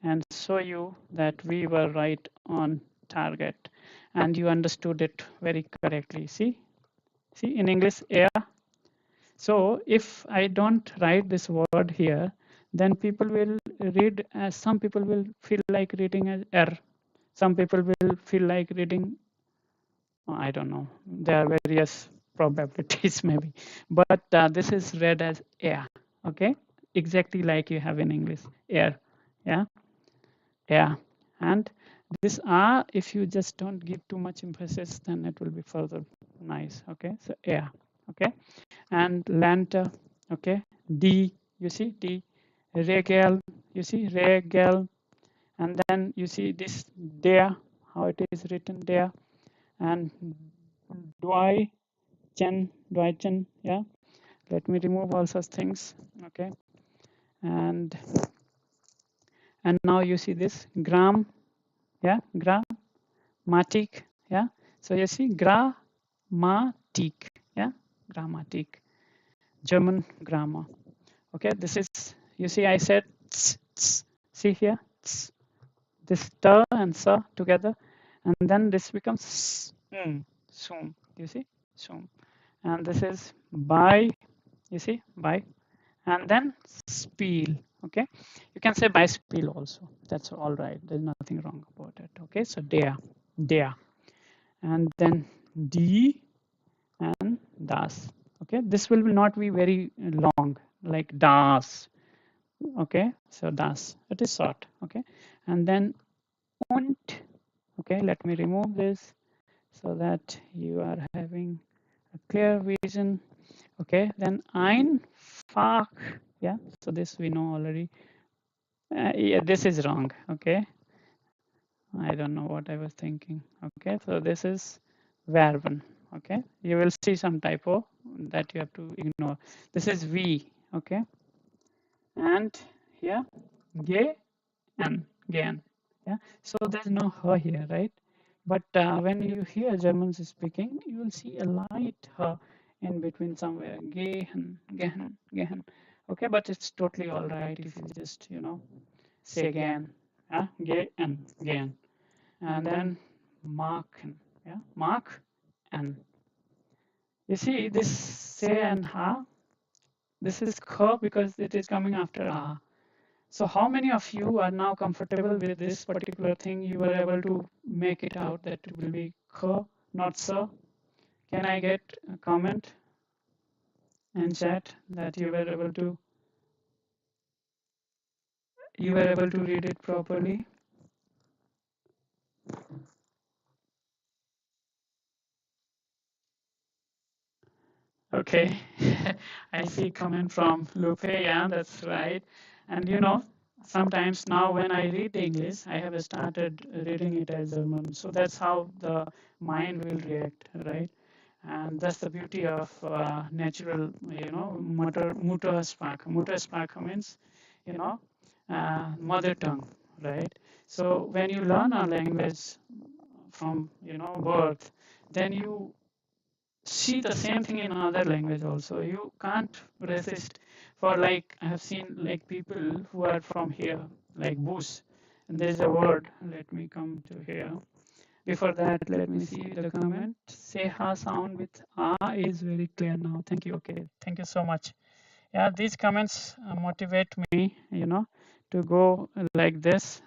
and show you that we were right on target and you understood it very correctly. See in English, air. So if I don't write this word here, then people will read as, some people will feel like reading as R. Some people will feel like reading, I don't know, there are various probabilities maybe, but this is read as air, okay? Exactly like you have in English, air, yeah, yeah. And this R, if you just don't give too much emphasis, then it will be further nice, okay? So air, okay? And lanta, okay? D, you see, D, regel, you see, regel, and then you see this there, how it is written there, and Dwai Chen, yeah. Let me remove all such things, okay. And now you see this gram, yeah, grammatic, yeah. So you see grammatic, yeah, grammatic, German grammar. Okay, this is, you see, I said tss, tss. See here, tss. This t and sa together, and then this becomes soon. You see, soon, and this is by. You see, by, and then spiel. Okay, you can say by spiel also. That's all right. There's nothing wrong about it. Okay, so der, and then die and das. Okay, this will not be very long, like das. Okay, so das, it is short. Okay, and then und. Okay, let me remove this so that you are having a clear vision. Okay, then einfach, yeah, so this we know already. Yeah, this is wrong. Okay, I don't know what I was thinking. Okay, so this is verben. Okay, you will see some typo that you have to ignore. This is V. Okay, and here G and gern. Yeah, so there's no her here, right? But when you hear Germans speaking, you will see a light her in between somewhere. Gehen, gehen, gehen. Okay, but it's totally all right if you just, say again. Yeah, gehen, gehen. And then marken. Yeah, mark and. You see, this say and ha, this is k because it is coming after a. So how many of you are now comfortable with this particular thing? You were able to make it out that it will be k, not so. Can I get a comment in chat that you were able to read it properly? Okay, I see comment from Lupe. Yeah, that's right. And sometimes now when I read English, I have started reading it as German. So that's how the mind will react, right? And that's the beauty of natural, Muttersprache. Muttersprache means, you know, mother tongue, right? So when you learn a language from, birth, then you see the same thing in another language also. You can't resist. For like I have seen like people who are from here, like bus, and there's a word. Let me come to here. Before that, let me see the comment. Say ha sound with ah is very clear now. Thank you. Okay, thank you so much. Yeah, these comments motivate me, to go like this,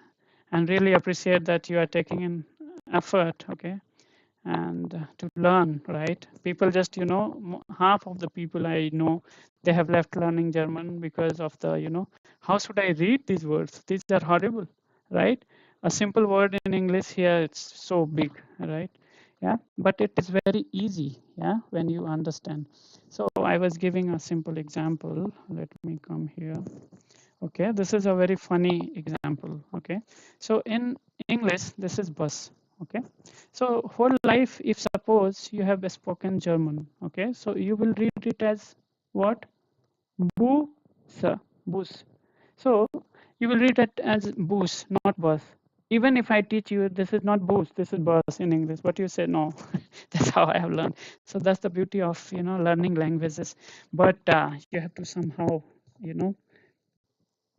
and really appreciate that you are taking an effort. Okay, and to learn, right? People just, half of the people I know, they have left learning German because of the, how should I read these words? These are horrible, right? A simple word in English here, it's so big, right? Yeah, but it is very easy, yeah, when you understand. So I was giving a simple example. Let me come here. Okay, this is a very funny example. Okay, so in English, this is bus. Okay, so whole life, if suppose you have spoken German, okay, so you will read it as what? Bus, bus. So you will read it as bus, not bus. Even if I teach you this is not bus, this is bus in English, but you say no. That's how I have learned. So that's the beauty of learning languages. But you have to somehow you know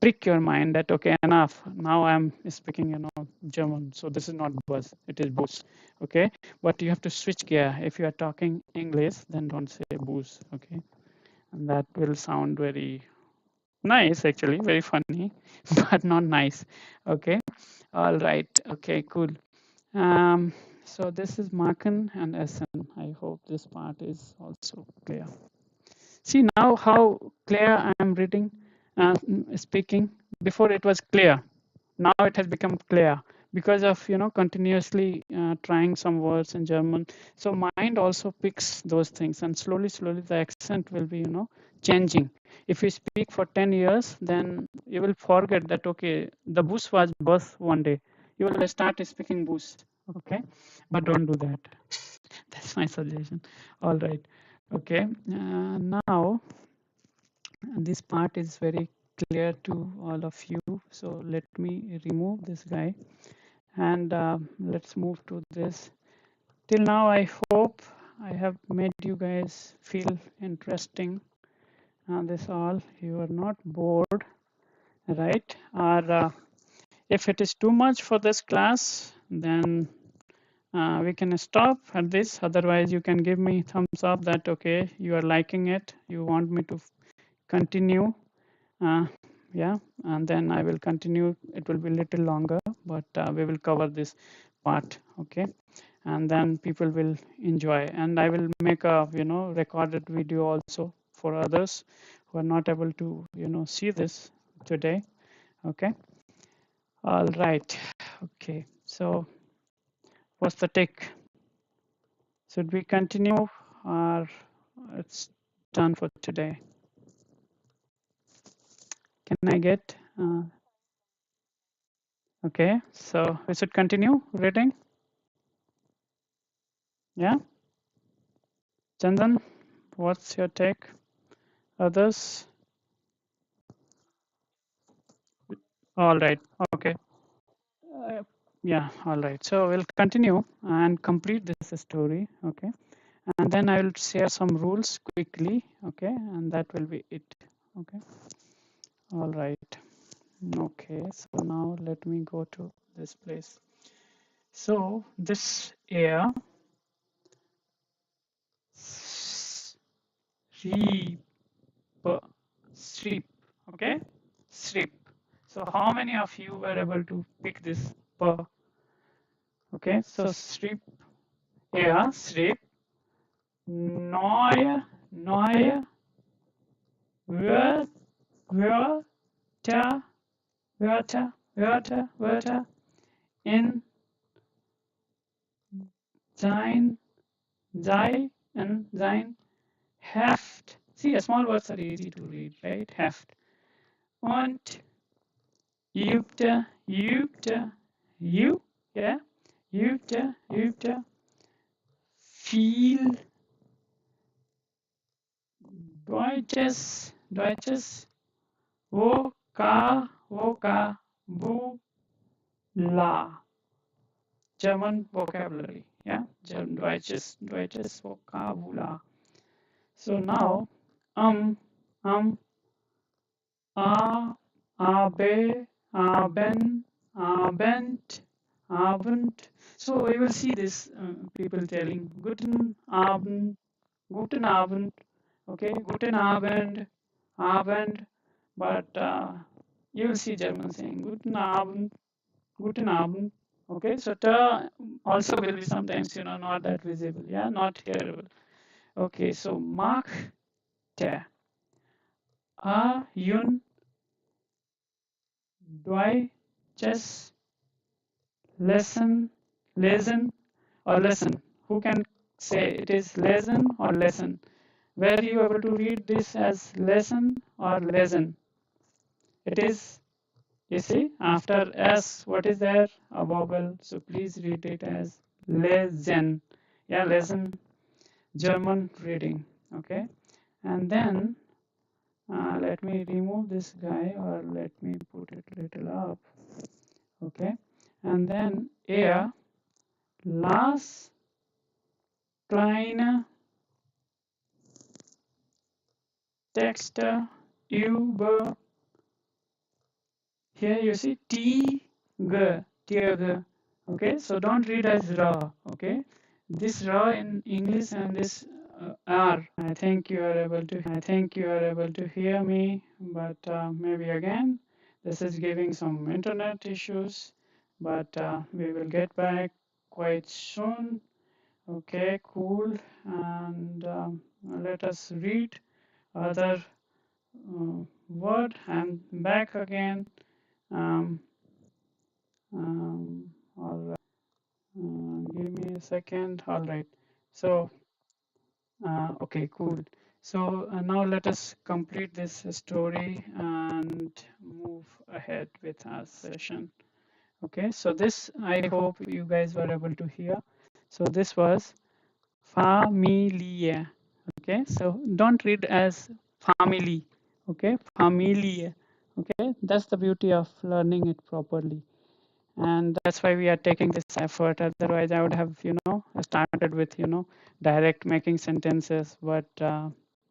trick your mind that okay, enough, now I'm speaking German, so this is not bus, it is bus. Okay, but you have to switch gear. If you are talking English, then don't say bus. Okay, and that will sound very nice, actually very funny, but not nice. Okay, all right, okay, cool. So this is Marken and Essen. I hope this part is also clear. See now how clear I am reading, speaking. Before it was clear. Now it has become clear because of continuously trying some words in German. So mind also picks those things, and slowly, slowly the accent will be changing. If you speak for 10 years, then you will forget that okay, the bus was bus one day. You will start speaking bus. Okay, but don't do that. That's my suggestion. All right. Okay. Now this part is very clear to all of you. So let me remove this guy and let's move to this. Till now, I hope I have made you guys feel interesting. This all, you are not bored, right? Or if it is too much for this class, then we can stop at this. Otherwise, you can give me thumbs up that okay, you are liking it. You want me to continue. Uh, yeah, and then I will continue. It will be a little longer, but we will cover this part. Okay, and then people will enjoy. And I will make a recorded video also for others who are not able to see this today. Okay, all right. Okay, so what's the take? Should we continue or it's done for today? Can I get? Okay, so we should continue reading. Yeah, Chandan, what's your take? Others? All right. Okay. Yeah. All right. So we'll continue and complete this story. Okay. and then I will share some rules quickly. Okay, and that will be it. Okay, all right. Okay, so now let me go to this place. So this air, sheep, sheep. Okay, sheep. So how many of you were able to pick this per? Okay, so sheep, air, sheep, neue, neue, Wör, Wörter, Wörter, Wörter, Wörter in sein, sei, and sein Heft. See, small words are easy to read, right? Heft. Und übte, übte, yeah, übte viel Deutsches Vokabular, German vocabulary, yeah, German Deutsches Vokabular. So now, um, a, abe, aben, abend, abend. So we will see this people telling guten Abend, guten Abend, okay, guten Abend, Abend, but you will see German saying guten Abend, guten Abend. Okay, so ta also will be sometimes, not that visible, yeah, not hearable. Okay, so mag der, a, yun, Deutsches lesen or lesson. Who can say it is lesson or lesson? Were you able to read this as lesson or lesson? It is, you see, after S, what is there? A vowel. So please read it as lesen. Yeah, lesson, German reading. Okay, and then let me remove this guy, or let me put it little up. Okay, and then air, las kleine Texte über, here you see Tigre. Okay, so don't read as ra. Okay, this ra in English and this r. I think you are able to hear me, but maybe again this is giving some internet issues, but we will get back quite soon. Okay, cool, and let us read other word. I'm back again. Um, all right. Give me a second. All right. So, okay, cool. So now let us complete this story and move ahead with our session. Okay, so this I hope you guys were able to hear. So this was familie. Okay, so don't read as family. Okay, familie. Okay, that's the beauty of learning it properly, and that's why we are taking this effort. Otherwise I would have started with direct making sentences, but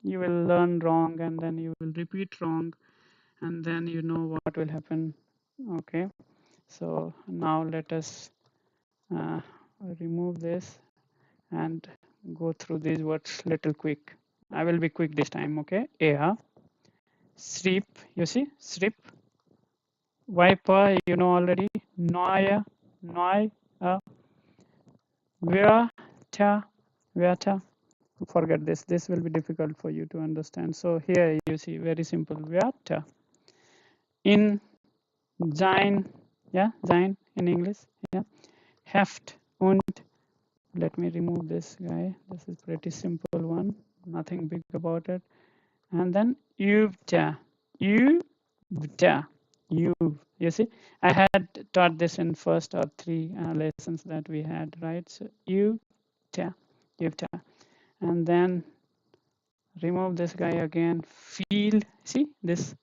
you will learn wrong and then you will repeat wrong, and then what will happen. Okay, so now let us uh, remove this and go through these words little quick. I will be quick this time. Okay, yeah, sleep, you see, sleep, wiper, already, neue, neu, Wörter, Wörter. Forget this. This will be difficult for you to understand. So here you see very simple Wörter. In sein, yeah, sein in English, yeah. Heft und. Let me remove this guy. This is pretty simple one. Nothing big about it. And then übte, übte, You see, I had taught this in first or three lessons that we had, right? So übte, übte. And then remove this guy again. Feel, see this,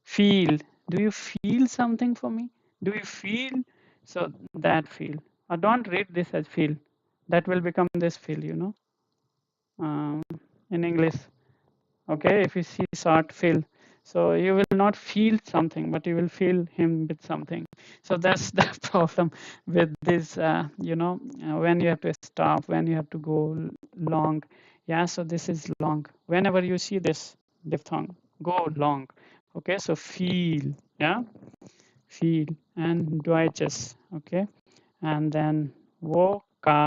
feel. Do you feel something for me? Do you feel? So that feel. Or don't read this as feel. That will become this feel, um, in English. Okay, if you see short fill, so you will not feel something, but you will feel him with something. So that's the problem with this, when you have to stop, when you have to go long. Yeah, so this is long. Whenever you see this diphthong, go long. Okay, so feel, yeah, feel, and Deutsches, okay, and then vocabula.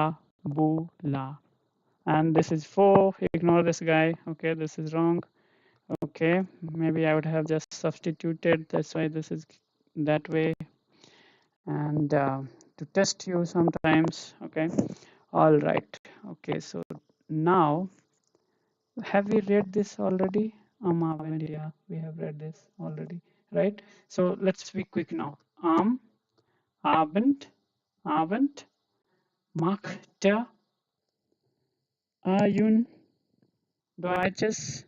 And this is four, ignore this guy, okay, this is wrong. Okay, maybe I would have just substituted. That's why this is that way. And to test you sometimes. Okay, all right. Okay, so now have we read this already? Yeah, we have read this already, right? So let's be quick now. Abend, Abend, machte ein Deutsches.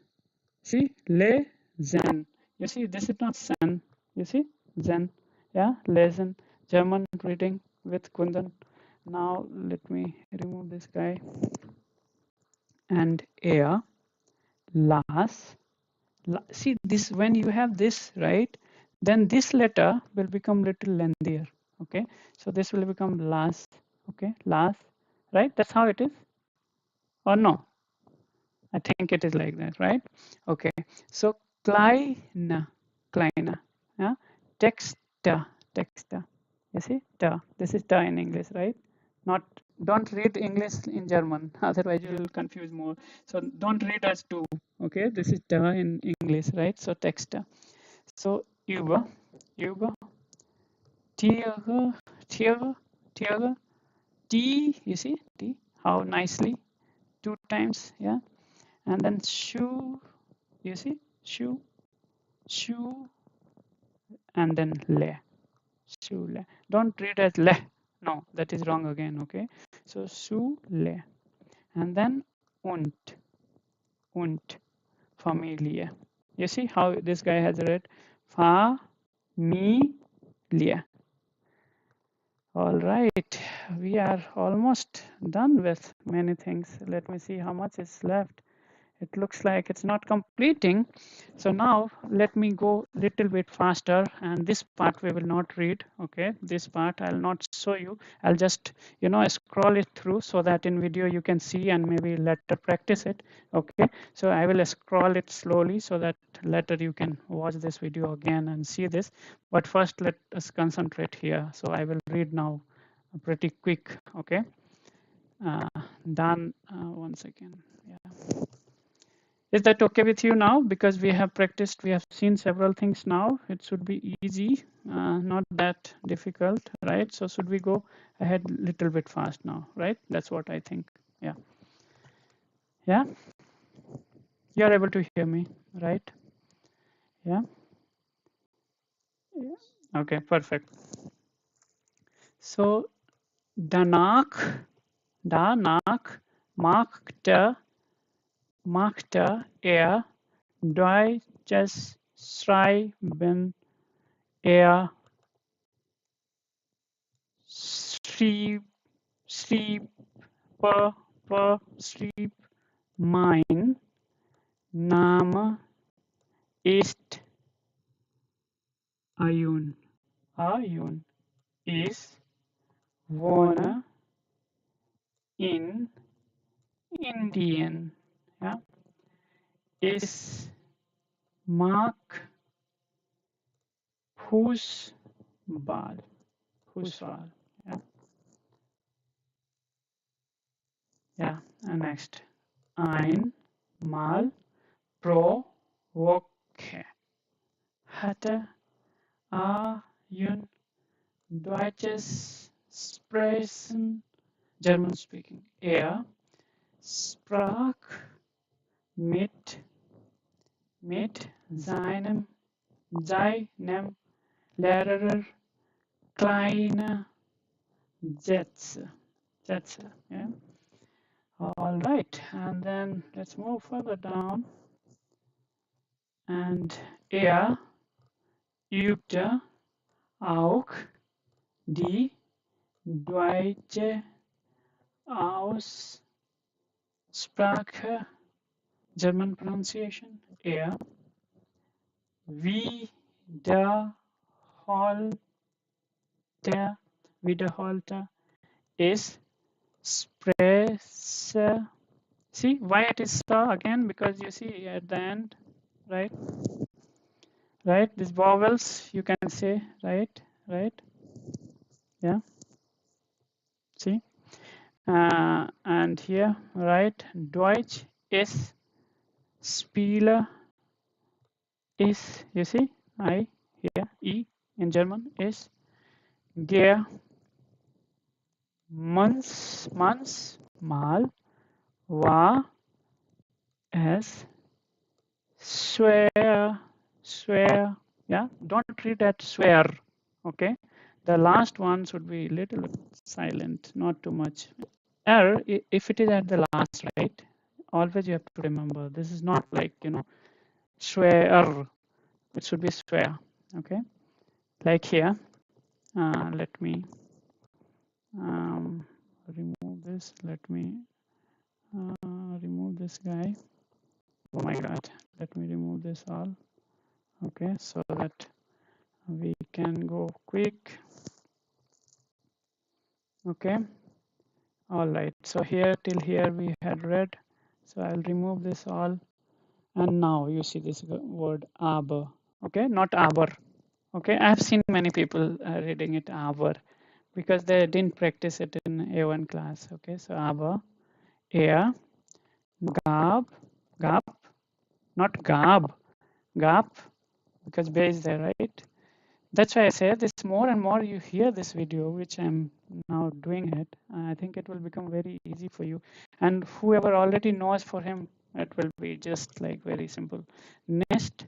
See, lesen. You see, this is not sen. You see, zen. Yeah, lesen. German reading with Kundan. Now let me remove this guy. And er las. See this, when you have this, right? Then this letter will become little lengthier. Okay, so this will become las. Okay, las. Right? That's how it is. Or no? I think it is like that, right? Okay, so kleiner, yeah, texter. You see, da. This is da in English, right? Not, don't read English in German, otherwise you will confuse more. So don't read as do. Okay, this is da in English, right? So texter. So über, Tiere, T. You see, T. How nicely, two times, yeah. And then shoe, you see, shoe, and then le, shoe le. Don't read as le. No, that is wrong again. Okay, so shoe le, and then und, familie. You see how this guy has read familie. All right, we are almost done with many things. Let me see how much is left. It looks like it's not completing. So now let me go a little bit faster, and this part we will not read. Okay, this part I'll not show you. I'll just scroll it through so that in video you can see and maybe later practice it. Okay, so I will scroll it slowly so that later you can watch this video again and see this. But first let us concentrate here. So I will read now pretty quick. Okay, done. One second. Yeah. Is that okay with you now? Because we have practiced, we have seen several things now. It should be easy, not that difficult, right? So should we go ahead a little bit fast now, right? That's what I think. Yeah. Yeah. You're able to hear me, right? Yeah. Okay, perfect. So danach machte deutsches Schreiben. Er schrieb, schrieb, schrieb, mein Name ist Ayun. Ayun. Ich wohne in Indien. Ja. Ich mag Fußball. Fußball. Yeah. Yeah. And next. Einmal pro Woche hatte ein deutsches Sprechen, German speaking. Er sprach mit seinem Lehrer kleine Sätze. Yeah. All right, and then let's move further down. And er übte auch die deutsche Sprache, German pronunciation, er wiederholte, wiederholte ist Spreche. See why it is so again? Because you see at the end, right? Right, these vowels you can say, right? Yeah, see, and here, right? Deutsch ist, Spiele ist, you see, I here, E in German is, Gehr, mal, war es, schwer, yeah, don't read that swear, okay? The last one should be little silent, not too much. If it is at the last, right? Always you have to remember, this is not like, swear. It should be swear, okay? Like here, let me remove this. Let me remove this guy. Oh my God, let me remove this all. Okay, so that we can go quick. Okay, all right, so here till here we had read, so I'll remove this all, and now you see this word aber. Okay, not aber. Okay, I've seen many people reading it aber because they didn't practice it in A1 class. Okay, so aber, er, gab, not gab, because B is there, right? That's why I say this, more and more you hear this video, which I'm now doing it, I think it will become very easy for you. And whoever already knows, for him, it will be just like very simple. Nicht,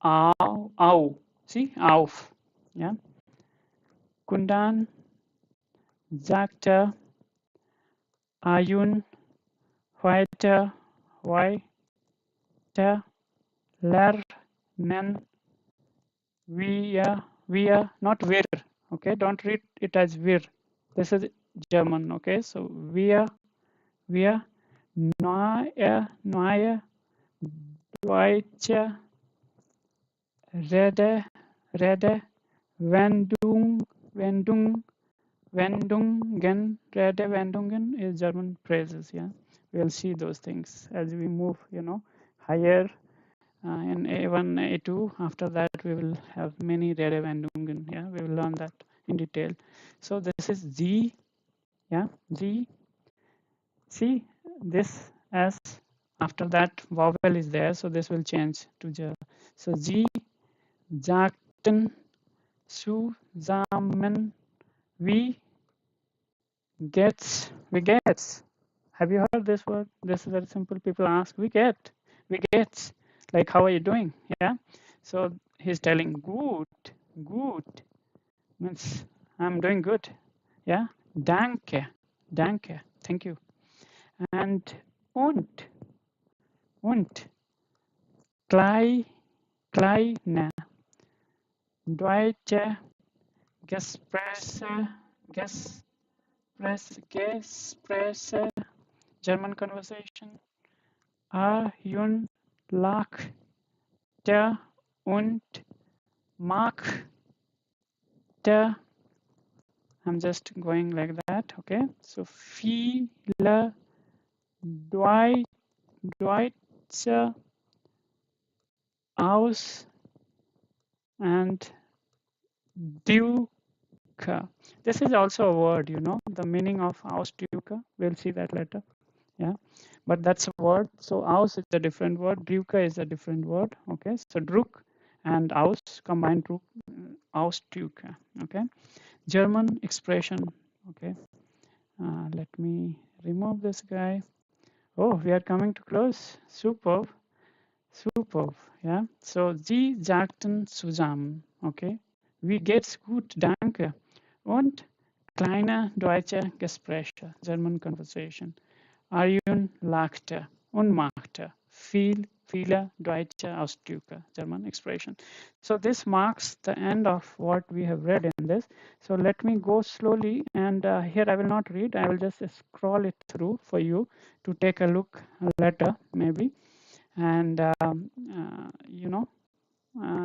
au, see, auf, yeah. Kundan, sagte, Ayun, weiter, lernen, wir, not wir, okay? Don't read it as wir. This is German, okay? So wir, neue, deutsche, Rede, Wendungen, Redewendungen is German phrases, yeah? We'll see those things as we move, higher in A1, A2. After that, we will have many Redewendungen, yeah? We will learn that in detail. So this is Sie, yeah? Sie. See this as after that vowel is there, so this will change to ja. So Sie sagten zusammen, wie geht's? Have you heard this word? This is very simple. People ask, wie geht's? Like, how are you doing? Yeah. So he's telling good means I'm doing good. Yeah. Danke, thank you. And kleine deutsche Gespräche, German conversation, Ayun lachte und machte. I'm just going like that, okay? So viele Deutsche aus and Duke. This is also a word, the meaning of Ausdrucke. We'll see that later. Yeah, but that's a word. So aus is a different word. Duke is a different word. Okay, so Druck and aus combined Druck, Ausdrucke. Okay, German expression. Okay, let me remove this guy. Oh, we are coming to close. Superb. Yeah, so Sie sagten zusammen. Okay, wie geht's gut, danke. Und kleine deutsche Gespräche, German conversation. Ayun lachte und machte. viele deutsche Ausdrücke, German expression. So this marks the end of what we have read in this. So let me go slowly, and here I will not read, I will just scroll it through for you to take a look later maybe. And you know,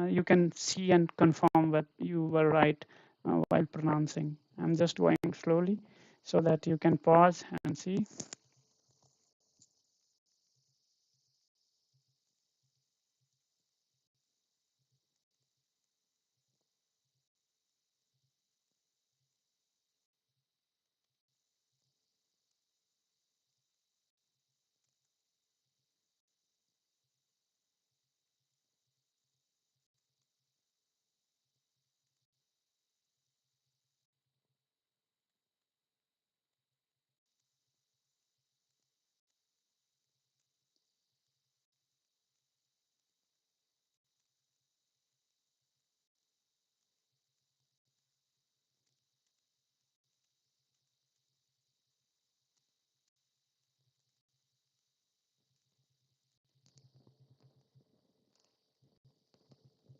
you can see and confirm that you were right while pronouncing. I'm just going slowly so that you can pause and see.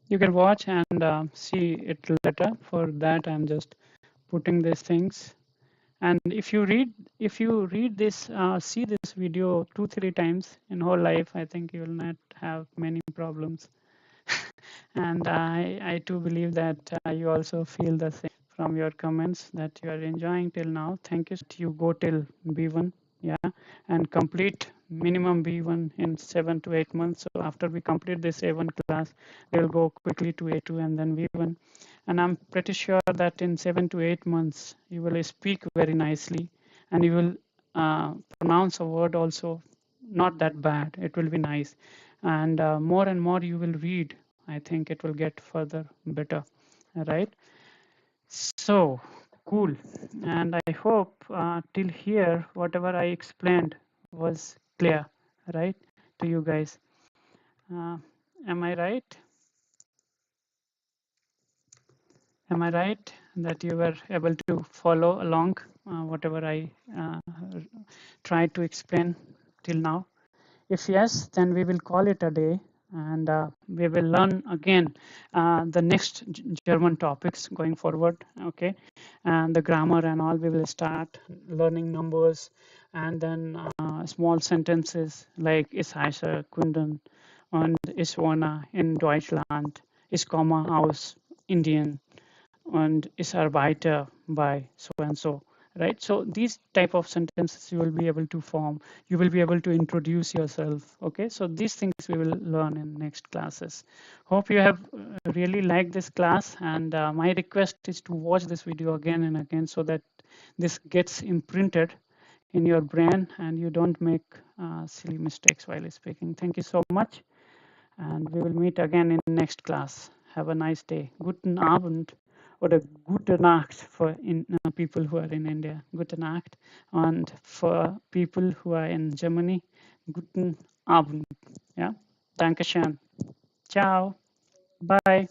You can watch and see it later. For that, I'm just putting these things. And if you read this, see this video 2-3 times in whole life, I think you will not have many problems. And I too believe that you also feel the same from your comments that you are enjoying till now. Thank you. You go till B1, yeah, and complete minimum B1 in 7 to 8 months. So after we complete this A1 class, we'll go quickly to A2 and then B1. And I'm pretty sure that in 7 to 8 months, you will speak very nicely and you will pronounce a word also not that bad. It will be nice. And more and more you will read. I think it will get further better, right? So cool. And I hope till here, whatever I explained was clear, right, to you guys. Uh, am I right? Am I right that you were able to follow along whatever I tried to explain till now? If yes, then we will call it a day, and we will learn again the next German topics going forward. Okay, and the grammar and all. We will start learning numbers, and then small sentences like "Ich heiße Kundan" and "Ich wohne in Deutschland", "Ich komme aus Indien", and "Ich arbeite bei so and so", right? So these type of sentences you will be able to form. You will be able to introduce yourself. Okay, so these things we will learn in next classes. Hope you have really liked this class, and my request is to watch this video again and again so that this gets imprinted in your brain and you don't make silly mistakes while speaking. Thank you so much, and we will meet again in next class. Have a nice day. Guten Abend oder gute Nacht for people who are in India. Gute Nacht. And for people who are in Germany, guten Abend. Yeah. Dankeschön. Ciao. Bye.